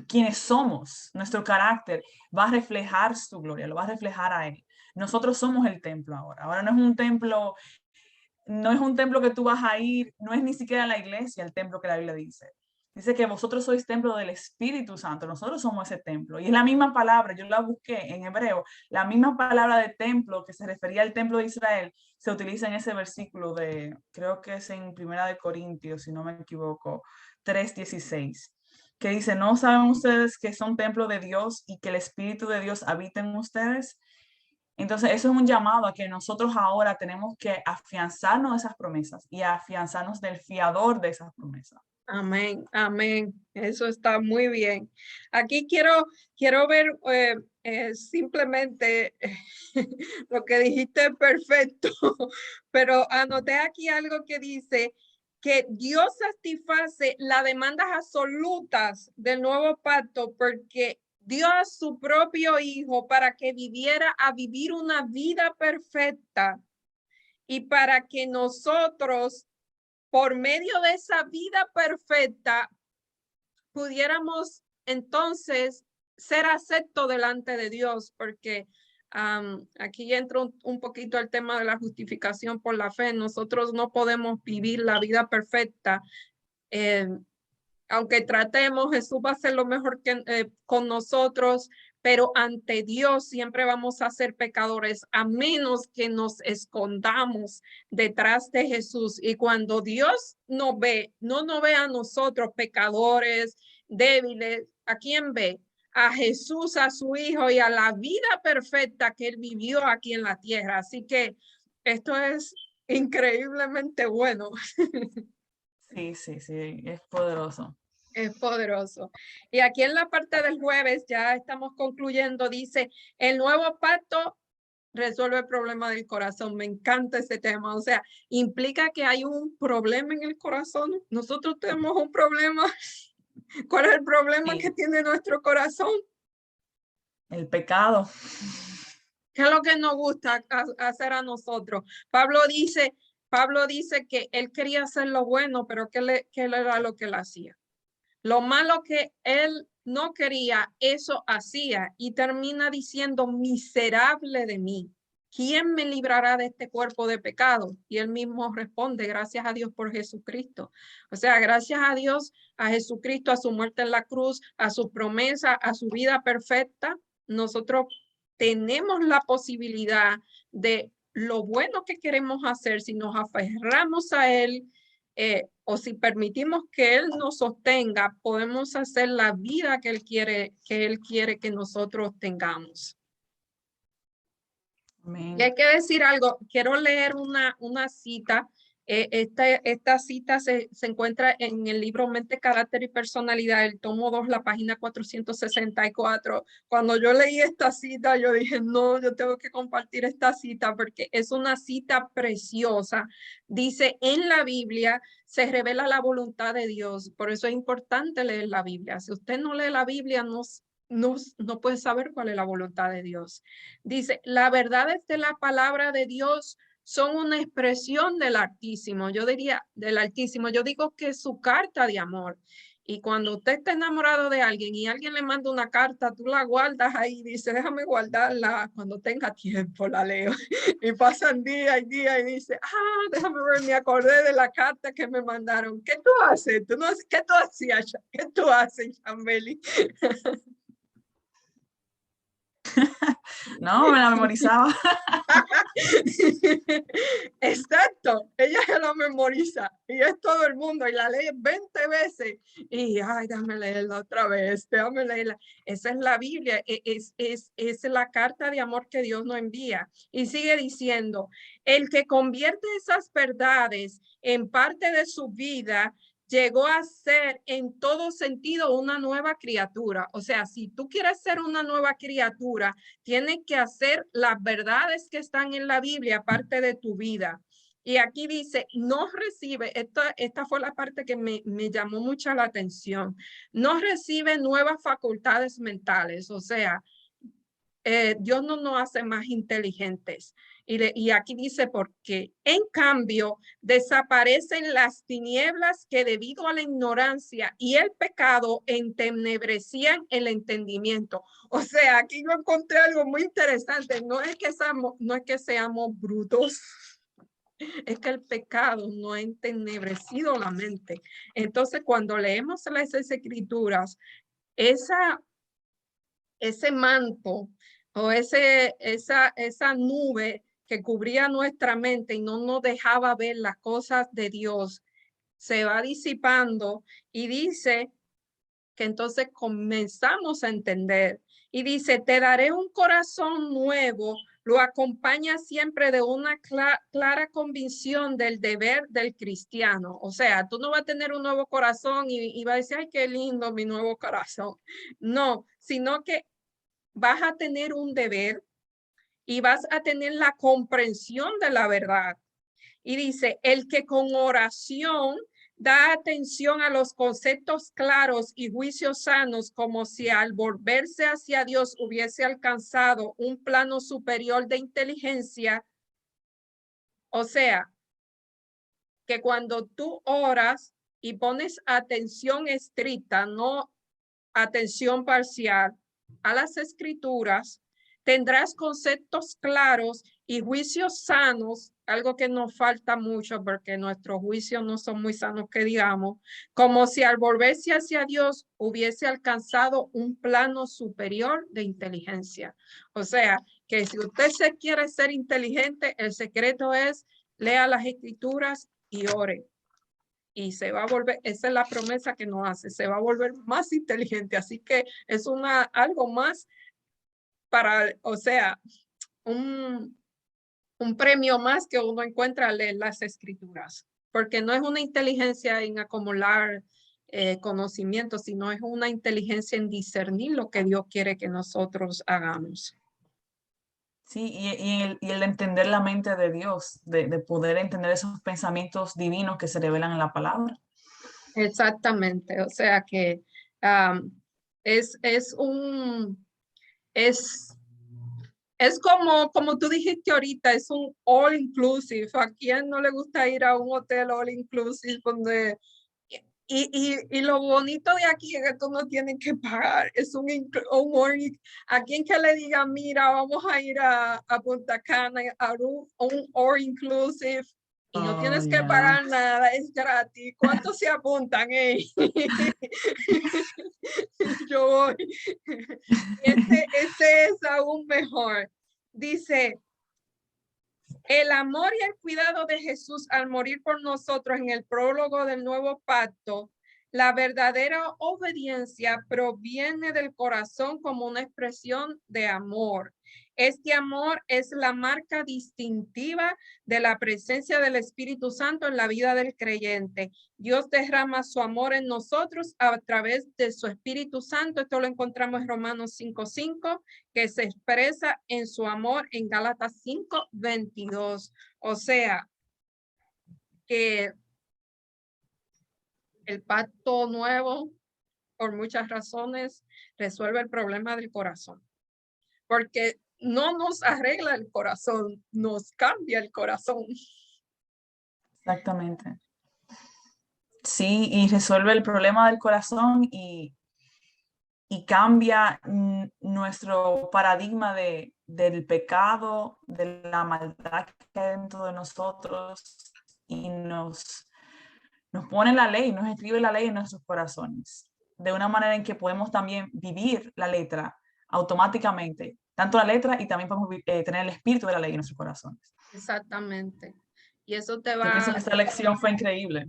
quienes somos, nuestro carácter, va a reflejar su gloria, lo va a reflejar a Él. Nosotros somos el templo ahora. Ahora no es un templo que tú vas a ir, no es ni siquiera la iglesia el templo que la Biblia dice. Dice que vosotros sois templo del Espíritu Santo, nosotros somos ese templo. Y es la misma palabra, yo la busqué en hebreo, la misma palabra de templo que se refería al templo de Israel, se utiliza en ese versículo creo que es en Primera de Corintios, si no me equivoco, 3:16, que dice, ¿no saben ustedes que son templo de Dios y que el Espíritu de Dios habita en ustedes? Entonces, eso es un llamado a que nosotros ahora tenemos que afianzarnos de esas promesas y afianzarnos del fiador de esas promesas. Amén, amén. Eso está muy bien. Aquí quiero ver simplemente lo que dijiste perfecto, pero anoté aquí algo que dice que Dios satisface las demandas absolutas del nuevo pacto porque dio a su propio hijo para que viviera a vivir una vida perfecta y para que nosotros por medio de esa vida perfecta, pudiéramos entonces ser aceptos delante de Dios, porque aquí entra un poquito el tema de la justificación por la fe. Nosotros no podemos vivir la vida perfecta. Aunque tratemos, Jesús va a hacer lo mejor que, con nosotros, pero ante Dios siempre vamos a ser pecadores, a menos que nos escondamos detrás de Jesús. Y cuando Dios nos ve, no nos ve a nosotros pecadores, débiles, ¿a quién ve? A Jesús, a su Hijo y a la vida perfecta que Él vivió aquí en la tierra. Así que esto es increíblemente bueno. Sí, sí, sí, es poderoso. Es poderoso. Y aquí en la parte del jueves, ya estamos concluyendo, dice, el nuevo pacto resuelve el problema del corazón. Me encanta ese tema. O sea, implica que hay un problema en el corazón. Nosotros tenemos un problema. ¿Cuál es el problema que Sí, tiene nuestro corazón? el pecado. ¿Qué es lo que nos gusta hacer a nosotros? Pablo dice que él quería hacer lo bueno, pero ¿qué era lo que él hacía? Lo malo que él no quería, eso hacía y termina diciendo, miserable de mí. ¿Quién me librará de este cuerpo de pecado? Y él mismo responde, gracias a Dios por Jesucristo. O sea, gracias a Dios, a Jesucristo, a su muerte en la cruz, a su promesa, a su vida perfecta, nosotros tenemos la posibilidad de lo bueno que queremos hacer si nos aferramos a él, o si permitimos que Él nos sostenga, podemos hacer la vida que Él quiere que nosotros tengamos. Y Amén. hay que decir algo, quiero leer una cita. Esta cita se encuentra en el libro Mente, Carácter y Personalidad, el tomo 2, la página 464. Cuando yo leí esta cita, yo dije, no, yo tengo que compartir esta cita porque es una cita preciosa. Dice, en la Biblia se revela la voluntad de Dios, por eso es importante leer la Biblia. Si usted no lee la Biblia, no puede saber cuál es la voluntad de Dios. Dice, la verdad es de la palabra de Dios son una expresión del Altísimo. Yo diría del Altísimo. Yo digo que es su carta de amor. Y cuando usted está enamorado de alguien y alguien le manda una carta, tú la guardas ahí y dice, déjame guardarla cuando tenga tiempo, la leo. Y pasan día y día y dice, déjame ver, me acordé de la carta que me mandaron. ¿Qué tú haces? ¿Tú no, ¿qué tú hacías? ¿Qué tú haces, Chambeli? No, me la memorizaba. Exacto, ella se lo memoriza y es todo el mundo y la lee 20 veces y ay, déjame leerla otra vez, déjame leerla. Esa es la Biblia, es la carta de amor que Dios nos envía y sigue diciendo, el que convierte esas verdades en parte de su vida llegó a ser en todo sentido una nueva criatura. O sea, si tú quieres ser una nueva criatura, tienes que hacer las verdades que están en la Biblia parte de tu vida. Y aquí dice, no recibe, esta fue la parte que me llamó mucho la atención, no recibe nuevas facultades mentales, o sea, Dios no nos hace más inteligentes. Y aquí dice, porque en cambio desaparecen las tinieblas que debido a la ignorancia y el pecado entenebrecían el entendimiento. O sea, aquí yo encontré algo muy interesante. No es que seamos brutos, es que el pecado no ha entenebrecido la mente. Entonces, cuando leemos las escrituras, ese manto o esa nube que cubría nuestra mente y no nos dejaba ver las cosas de Dios, se va disipando y dice que entonces comenzamos a entender. Y dice, te daré un corazón nuevo, lo acompaña siempre de una clara convicción del deber del cristiano. O sea, tú no vas a tener un nuevo corazón y vas a decir, ay, qué lindo mi nuevo corazón. No, sino que vas a tener un deber y vas a tener la comprensión de la verdad. Y dice, el que con oración da atención a los conceptos claros y juicios sanos, como si al volverse hacia Dios hubiese alcanzado un plano superior de inteligencia. O sea, que cuando tú oras y pones atención estricta, no atención parcial a las escrituras, tendrás conceptos claros y juicios sanos, algo que nos falta mucho porque nuestros juicios no son muy sanos que digamos, como si al volverse hacia Dios hubiese alcanzado un plano superior de inteligencia. O sea, que si usted se quiere ser inteligente, el secreto es lea las escrituras y ore. Y se va a volver, esa es la promesa que nos hace, se va a volver más inteligente. Así que es algo más para, o sea, un, un premio más que uno encuentra al leer las escrituras, porque no es una inteligencia en acumular conocimiento, sino es una inteligencia en discernir lo que Dios quiere que nosotros hagamos. Sí, y el entender la mente de Dios, de poder entender esos pensamientos divinos que se revelan en la palabra. Exactamente, o sea que um, es, es un, es Es como tú dijiste ahorita, es un all inclusive. ¿A quién no le gusta ir a un hotel all inclusive donde y lo bonito de aquí es que tú no tienes que pagar, es a quien que le diga, mira, vamos a ir a Punta Cana a un all inclusive y no Oh, tienes que yeah. pagar nada, es gratis. ¿Cuántos se apuntan? Yo voy. Este es aún mejor. Dice, el amor y el cuidado de Jesús al morir por nosotros en el prólogo del nuevo pacto, la verdadera obediencia proviene del corazón como una expresión de amor. Este amor es la marca distintiva de la presencia del Espíritu Santo en la vida del creyente. Dios derrama su amor en nosotros a través de su Espíritu Santo. Esto lo encontramos en Romanos 5:5, que se expresa en su amor en Gálatas 5:22. O sea, que el pacto nuevo, por muchas razones, resuelve el problema del corazón. Porque no nos arregla el corazón, nos cambia el corazón. Exactamente. Sí, y resuelve el problema del corazón y cambia nuestro paradigma del pecado, de la maldad que hay dentro de nosotros y nos pone la ley, nos escribe la ley en nuestros corazones, de una manera en que podemos también vivir la letra automáticamente, tanto la letra y también podemos tener el espíritu de la ley en nuestros corazones. Exactamente. Y eso te Yo pienso va, que esta lección fue increíble.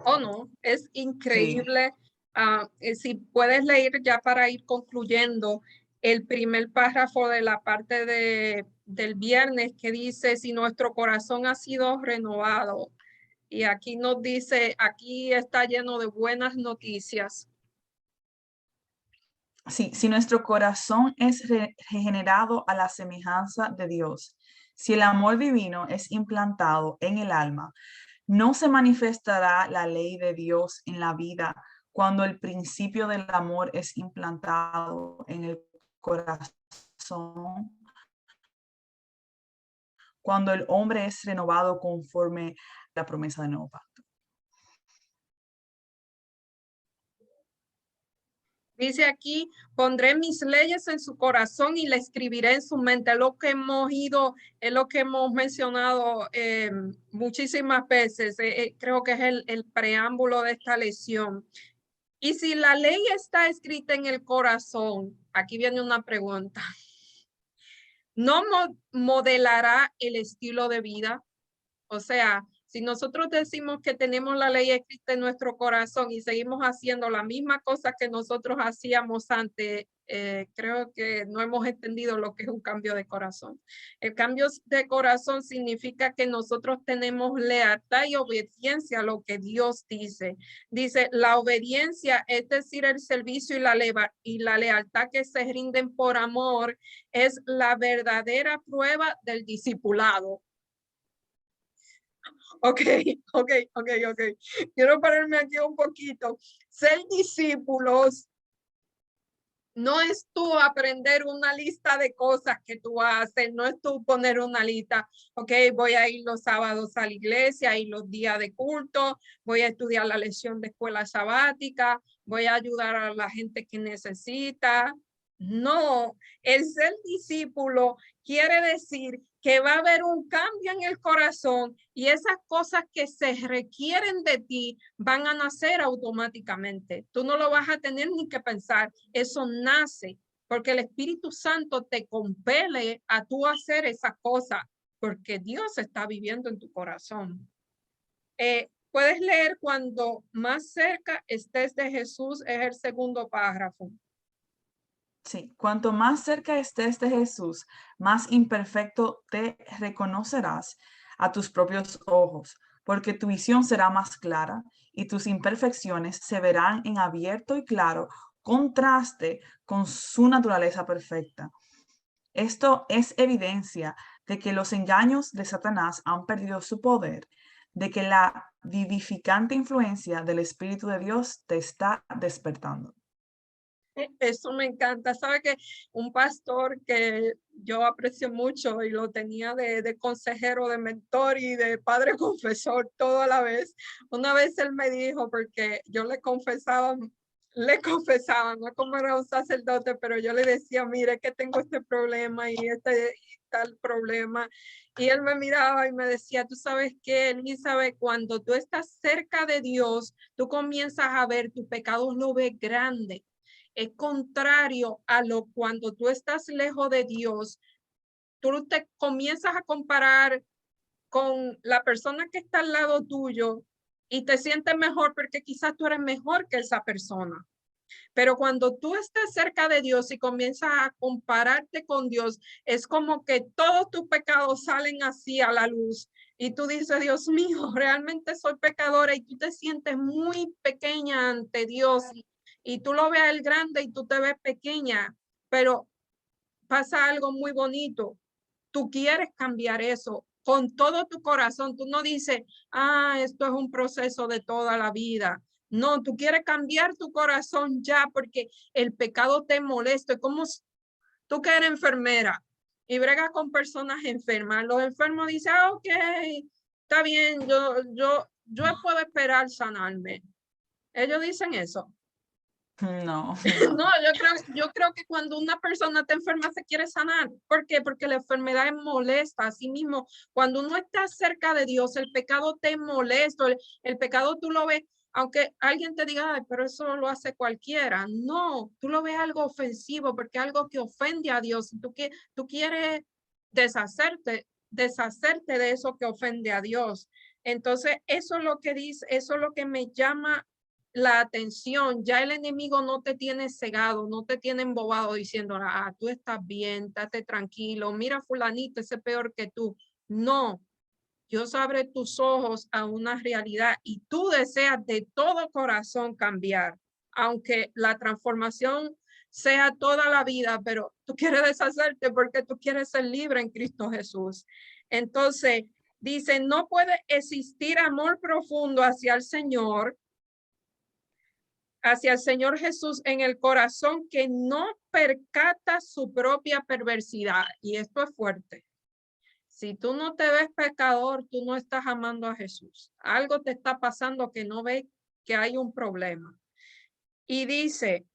oh no, es Sí. increíble. Si puedes leer ya para ir concluyendo el primer párrafo de la parte del viernes que dice, si nuestro corazón ha sido renovado. Y aquí nos dice, aquí está lleno de buenas noticias. Sí, si nuestro corazón es regenerado a la semejanza de Dios, si el amor divino es implantado en el alma, no se manifestará la ley de Dios en la vida cuando el principio del amor es implantado en el corazón, cuando el hombre es renovado conforme a la promesa del nuevo pacto. Dice aquí, pondré mis leyes en su corazón y le escribiré en su mente. Es lo que hemos mencionado muchísimas veces. Creo que es el preámbulo de esta lección. Y si la ley está escrita en el corazón, aquí viene una pregunta. ¿No modelará el estilo de vida? O sea, Si nosotros decimos que tenemos la ley escrita en nuestro corazón y seguimos haciendo la misma cosa que nosotros hacíamos antes, creo que no hemos entendido lo que es un cambio de corazón. El cambio de corazón significa que nosotros tenemos lealtad y obediencia a lo que Dios dice. Dice, la obediencia, es decir, el servicio y la lealtad que se rinden por amor, es la verdadera prueba del discipulado. Ok. Quiero pararme aquí un poquito. Ser discípulos no es tú aprender una lista de cosas que tú haces, no es tú poner una lista, ok, voy a ir los sábados a la iglesia y los días de culto, voy a estudiar la lección de escuela sabática, voy a ayudar a la gente que necesita. No, el ser discípulo quiere decir que va a haber un cambio en el corazón y esas cosas que se requieren de ti van a nacer automáticamente. Tú no lo vas a tener ni que pensar. Eso nace porque el Espíritu Santo te compele a tú hacer esa cosa porque Dios está viviendo en tu corazón. Puedes leer cuando más cerca estés de Jesús, es el segundo párrafo. Sí, cuanto más cerca estés de Jesús, más imperfecto te reconocerás a tus propios ojos, porque tu visión será más clara y tus imperfecciones se verán en abierto y claro contraste con su naturaleza perfecta. Esto es evidencia de que los engaños de Satanás han perdido su poder, de que la vivificante influencia del Espíritu de Dios te está despertando. Eso me encanta. Sabe que un pastor que yo aprecio mucho y lo tenía de consejero, de mentor y de padre confesor todo a la vez. Una vez él me dijo, porque yo le confesaba, no como era un sacerdote, pero yo le decía, mire que tengo este problema y este y tal problema. Y él me miraba y me decía, tú sabes qué, Elizabeth, cuando tú estás cerca de Dios, tú comienzas a ver tus pecados, lo ves grande. Es contrario a lo cuando tú estás lejos de Dios, tú te comienzas a comparar con la persona que está al lado tuyo y te sientes mejor porque quizás tú eres mejor que esa persona. Pero cuando tú estás cerca de Dios y comienzas a compararte con Dios, es como que todos tus pecados salen así a la luz. Y tú dices, Dios mío, realmente soy pecadora y tú te sientes muy pequeña ante Dios y tú lo ves a él grande y tú te ves pequeña, pero pasa algo muy bonito. Tú quieres cambiar eso con todo tu corazón. Tú no dices, esto es un proceso de toda la vida. No, tú quieres cambiar tu corazón ya porque el pecado te molesta. Como tú que eres enfermera y bregas con personas enfermas. Los enfermos dicen, ok, está bien, yo puedo esperar sanarme. Ellos dicen eso. No, No, yo creo que cuando una persona está enferma se quiere sanar. ¿Por qué? Porque la enfermedad es molesta. Así mismo, cuando uno está cerca de Dios, el pecado te molesta. El pecado tú lo ves, aunque alguien te diga, ay, pero eso lo hace cualquiera. No, tú lo ves algo ofensivo porque es algo que ofende a Dios. Tú quieres deshacerte de eso que ofende a Dios. Entonces, eso es lo que dice, eso es lo que me llama la atención. Ya el enemigo no te tiene cegado, no te tiene embobado diciendo, tú estás bien, estate tranquilo, mira fulanito, ese es peor que tú. No, Dios abre tus ojos a una realidad y tú deseas de todo corazón cambiar, aunque la transformación sea toda la vida, pero tú quieres deshacerte porque tú quieres ser libre en Cristo Jesús. Entonces, dice, no puede existir amor profundo hacia el Señor Jesús en el corazón que no percata su propia perversidad. Y esto es fuerte. Si tú no te ves pecador, tú no estás amando a Jesús. Algo te está pasando que no ves que hay un problema. Y dice,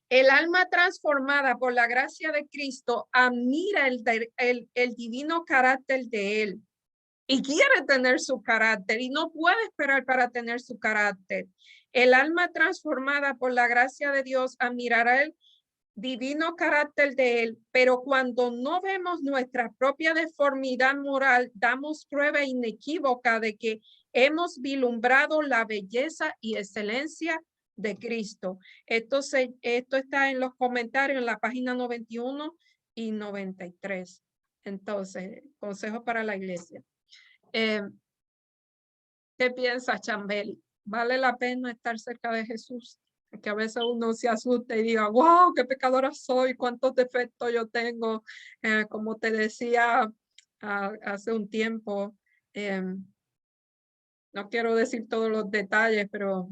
el alma transformada por la gracia de Cristo admira el divino carácter de él y quiere tener su carácter y no puede esperar para tener su carácter. El alma transformada por la gracia de Dios admirará divino carácter de él, pero cuando no vemos nuestra propia deformidad moral, damos prueba inequívoca de que hemos vislumbrado la belleza y excelencia de Cristo. Esto está en los comentarios en la página 91 y 93. Entonces, consejo para la iglesia. ¿Qué piensas, Chambeli? ¿Vale la pena estar cerca de Jesús? Porque a veces uno se asusta y diga, wow, qué pecadora soy, cuántos defectos yo tengo. Como te decía hace un tiempo, no quiero decir todos los detalles, pero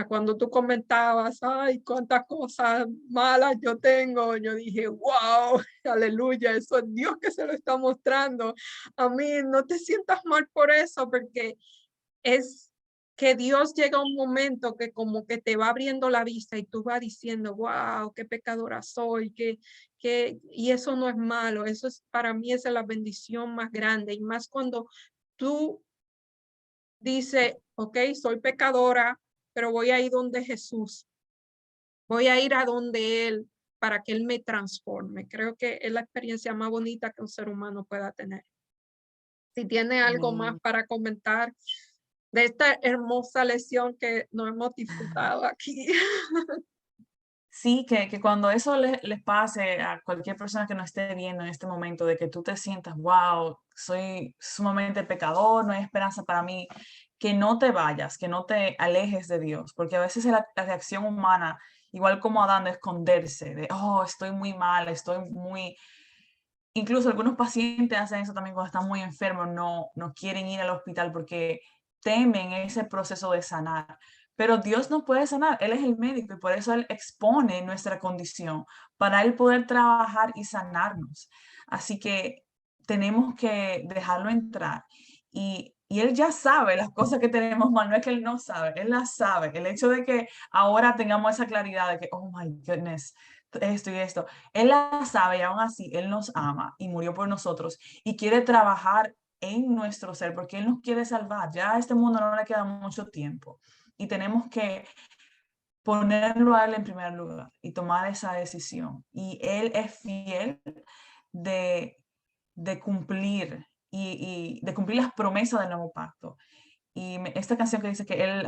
cuando tú comentabas, ay, cuántas cosas malas yo tengo, yo dije, wow, aleluya, eso es Dios que se lo está mostrando. A mí, no te sientas mal por eso, porque es que Dios llega a un momento que como que te va abriendo la vista y tú vas diciendo, wow, qué pecadora soy, y eso no es malo, eso es para mí esa es la bendición más grande, y más cuando tú dices, ok, soy pecadora, pero voy a ir donde Jesús, voy a ir a donde Él para que Él me transforme. Creo que es la experiencia más bonita que un ser humano pueda tener. Si tiene algo más para comentar de esta hermosa lección que nos hemos disfrutado aquí. Sí, que cuando eso les pase a cualquier persona que nos esté viendo en este momento, de que tú te sientas, wow, soy sumamente pecador, no hay esperanza para mí, que no te vayas, que no te alejes de Dios, porque a veces la reacción humana, igual como Adán, de esconderse, de, oh, estoy muy mal, estoy muy... Incluso algunos pacientes hacen eso también cuando están muy enfermos, no quieren ir al hospital porque temen ese proceso de sanar. Pero Dios no puede sanar, Él es el médico y por eso Él expone nuestra condición para Él poder trabajar y sanarnos. Así que tenemos que dejarlo entrar y Él ya sabe las cosas que tenemos mal, no es que Él no sabe, Él las sabe. El hecho de que ahora tengamos esa claridad de que, oh my goodness, esto y esto, Él la sabe y aún así Él nos ama y murió por nosotros y quiere trabajar en nuestro ser porque Él nos quiere salvar. Ya a este mundo no le queda mucho tiempo y tenemos que ponerlo a Él en primer lugar y tomar esa decisión. Y Él es fiel de, de cumplir y de cumplir las promesas del nuevo pacto. Y esta canción que dice que Él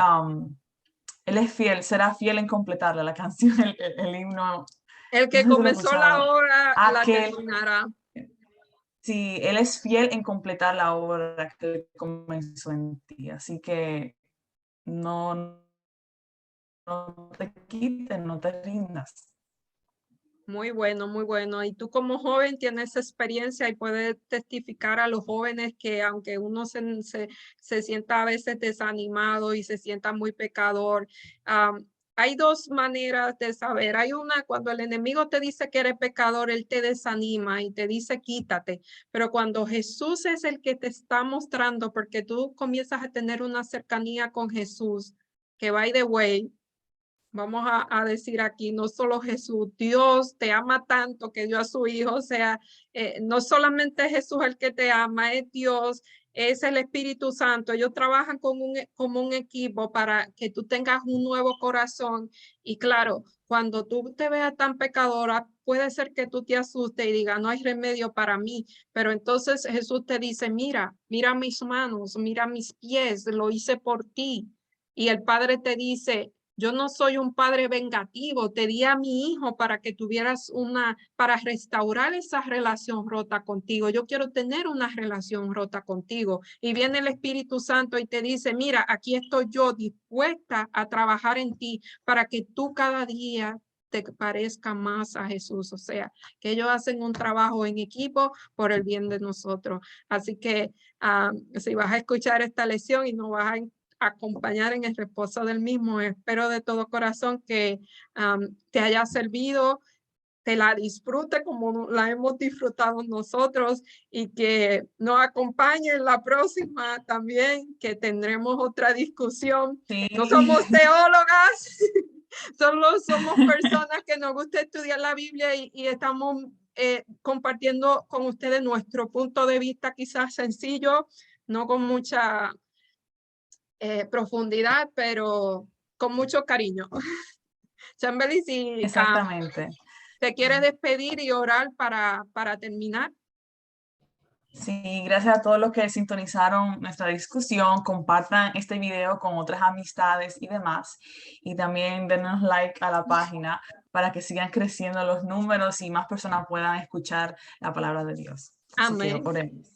es fiel, será fiel en completarla, la canción, el himno. El No que sé si lo he comenzó la escuchado. obra la Aquel, terminará. sí, Él es fiel en completar la obra que comenzó en ti. Así que no, no te quites, no te rindas. Muy bueno, muy bueno. Y tú como joven tienes experiencia y puedes testificar a los jóvenes que aunque uno se sienta a veces desanimado y se sienta muy pecador, hay dos maneras de saber. Hay una, cuando el enemigo te dice que eres pecador, él te desanima y te dice quítate. Pero cuando Jesús es el que te está mostrando, porque tú comienzas a tener una cercanía con Jesús, que by the way, vamos a decir aquí, no solo Jesús, Dios te ama tanto que dio a su hijo, o sea, no solamente Jesús el que te ama, es Dios, es el Espíritu Santo, ellos trabajan como un equipo para que tú tengas un nuevo corazón y claro, cuando tú te veas tan pecadora, puede ser que tú te asustes y digas, no hay remedio para mí, pero entonces Jesús te dice, mira mis manos, mira mis pies, lo hice por ti. Y el Padre te dice, yo no soy un padre vengativo, te di a mi hijo para que tuvieras para restaurar esa relación rota contigo. Yo quiero tener una relación rota contigo. Y viene el Espíritu Santo y te dice, mira, aquí estoy yo dispuesta a trabajar en ti para que tú cada día te parezca más a Jesús. O sea, que ellos hacen un trabajo en equipo por el bien de nosotros. Así que si vas a escuchar esta lección y no vas a acompañar en el reposo del mismo. Espero de todo corazón que te haya servido, te la disfrute como la hemos disfrutado nosotros y que nos acompañe en la próxima también, que tendremos otra discusión. Sí. No somos teólogas, solo somos personas que nos gusta estudiar la Biblia y estamos compartiendo con ustedes nuestro punto de vista quizás sencillo, no con mucha profundidad, pero con mucho cariño. Chambelis, y Exactamente. ¿Te quieres despedir y orar para terminar? Sí, gracias a todos los que sintonizaron nuestra discusión. Compartan este video con otras amistades y demás. Y también denos like a la página para que sigan creciendo los números y más personas puedan escuchar la palabra de Dios. Así que Amén. oremos.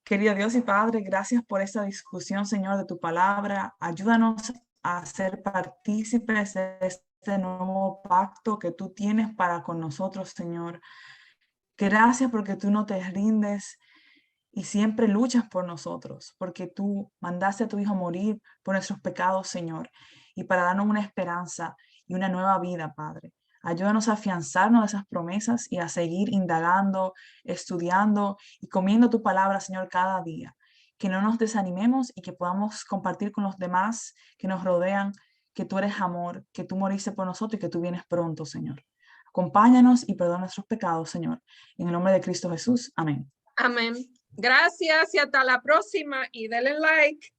Querido Dios y Padre, gracias por esta discusión, Señor, de tu palabra. Ayúdanos a ser partícipes de este nuevo pacto que tú tienes para con nosotros, Señor. Gracias porque tú no te rindes y siempre luchas por nosotros, porque tú mandaste a tu Hijo morir por nuestros pecados, Señor, y para darnos una esperanza y una nueva vida, Padre. Ayúdanos a afianzarnos de esas promesas y a seguir indagando, estudiando y comiendo tu palabra, Señor, cada día. Que no nos desanimemos y que podamos compartir con los demás que nos rodean que tú eres amor, que tú moriste por nosotros y que tú vienes pronto, Señor. Acompáñanos y perdona nuestros pecados, Señor. En el nombre de Cristo Jesús. Amén. Amén. Gracias y hasta la próxima y denle like.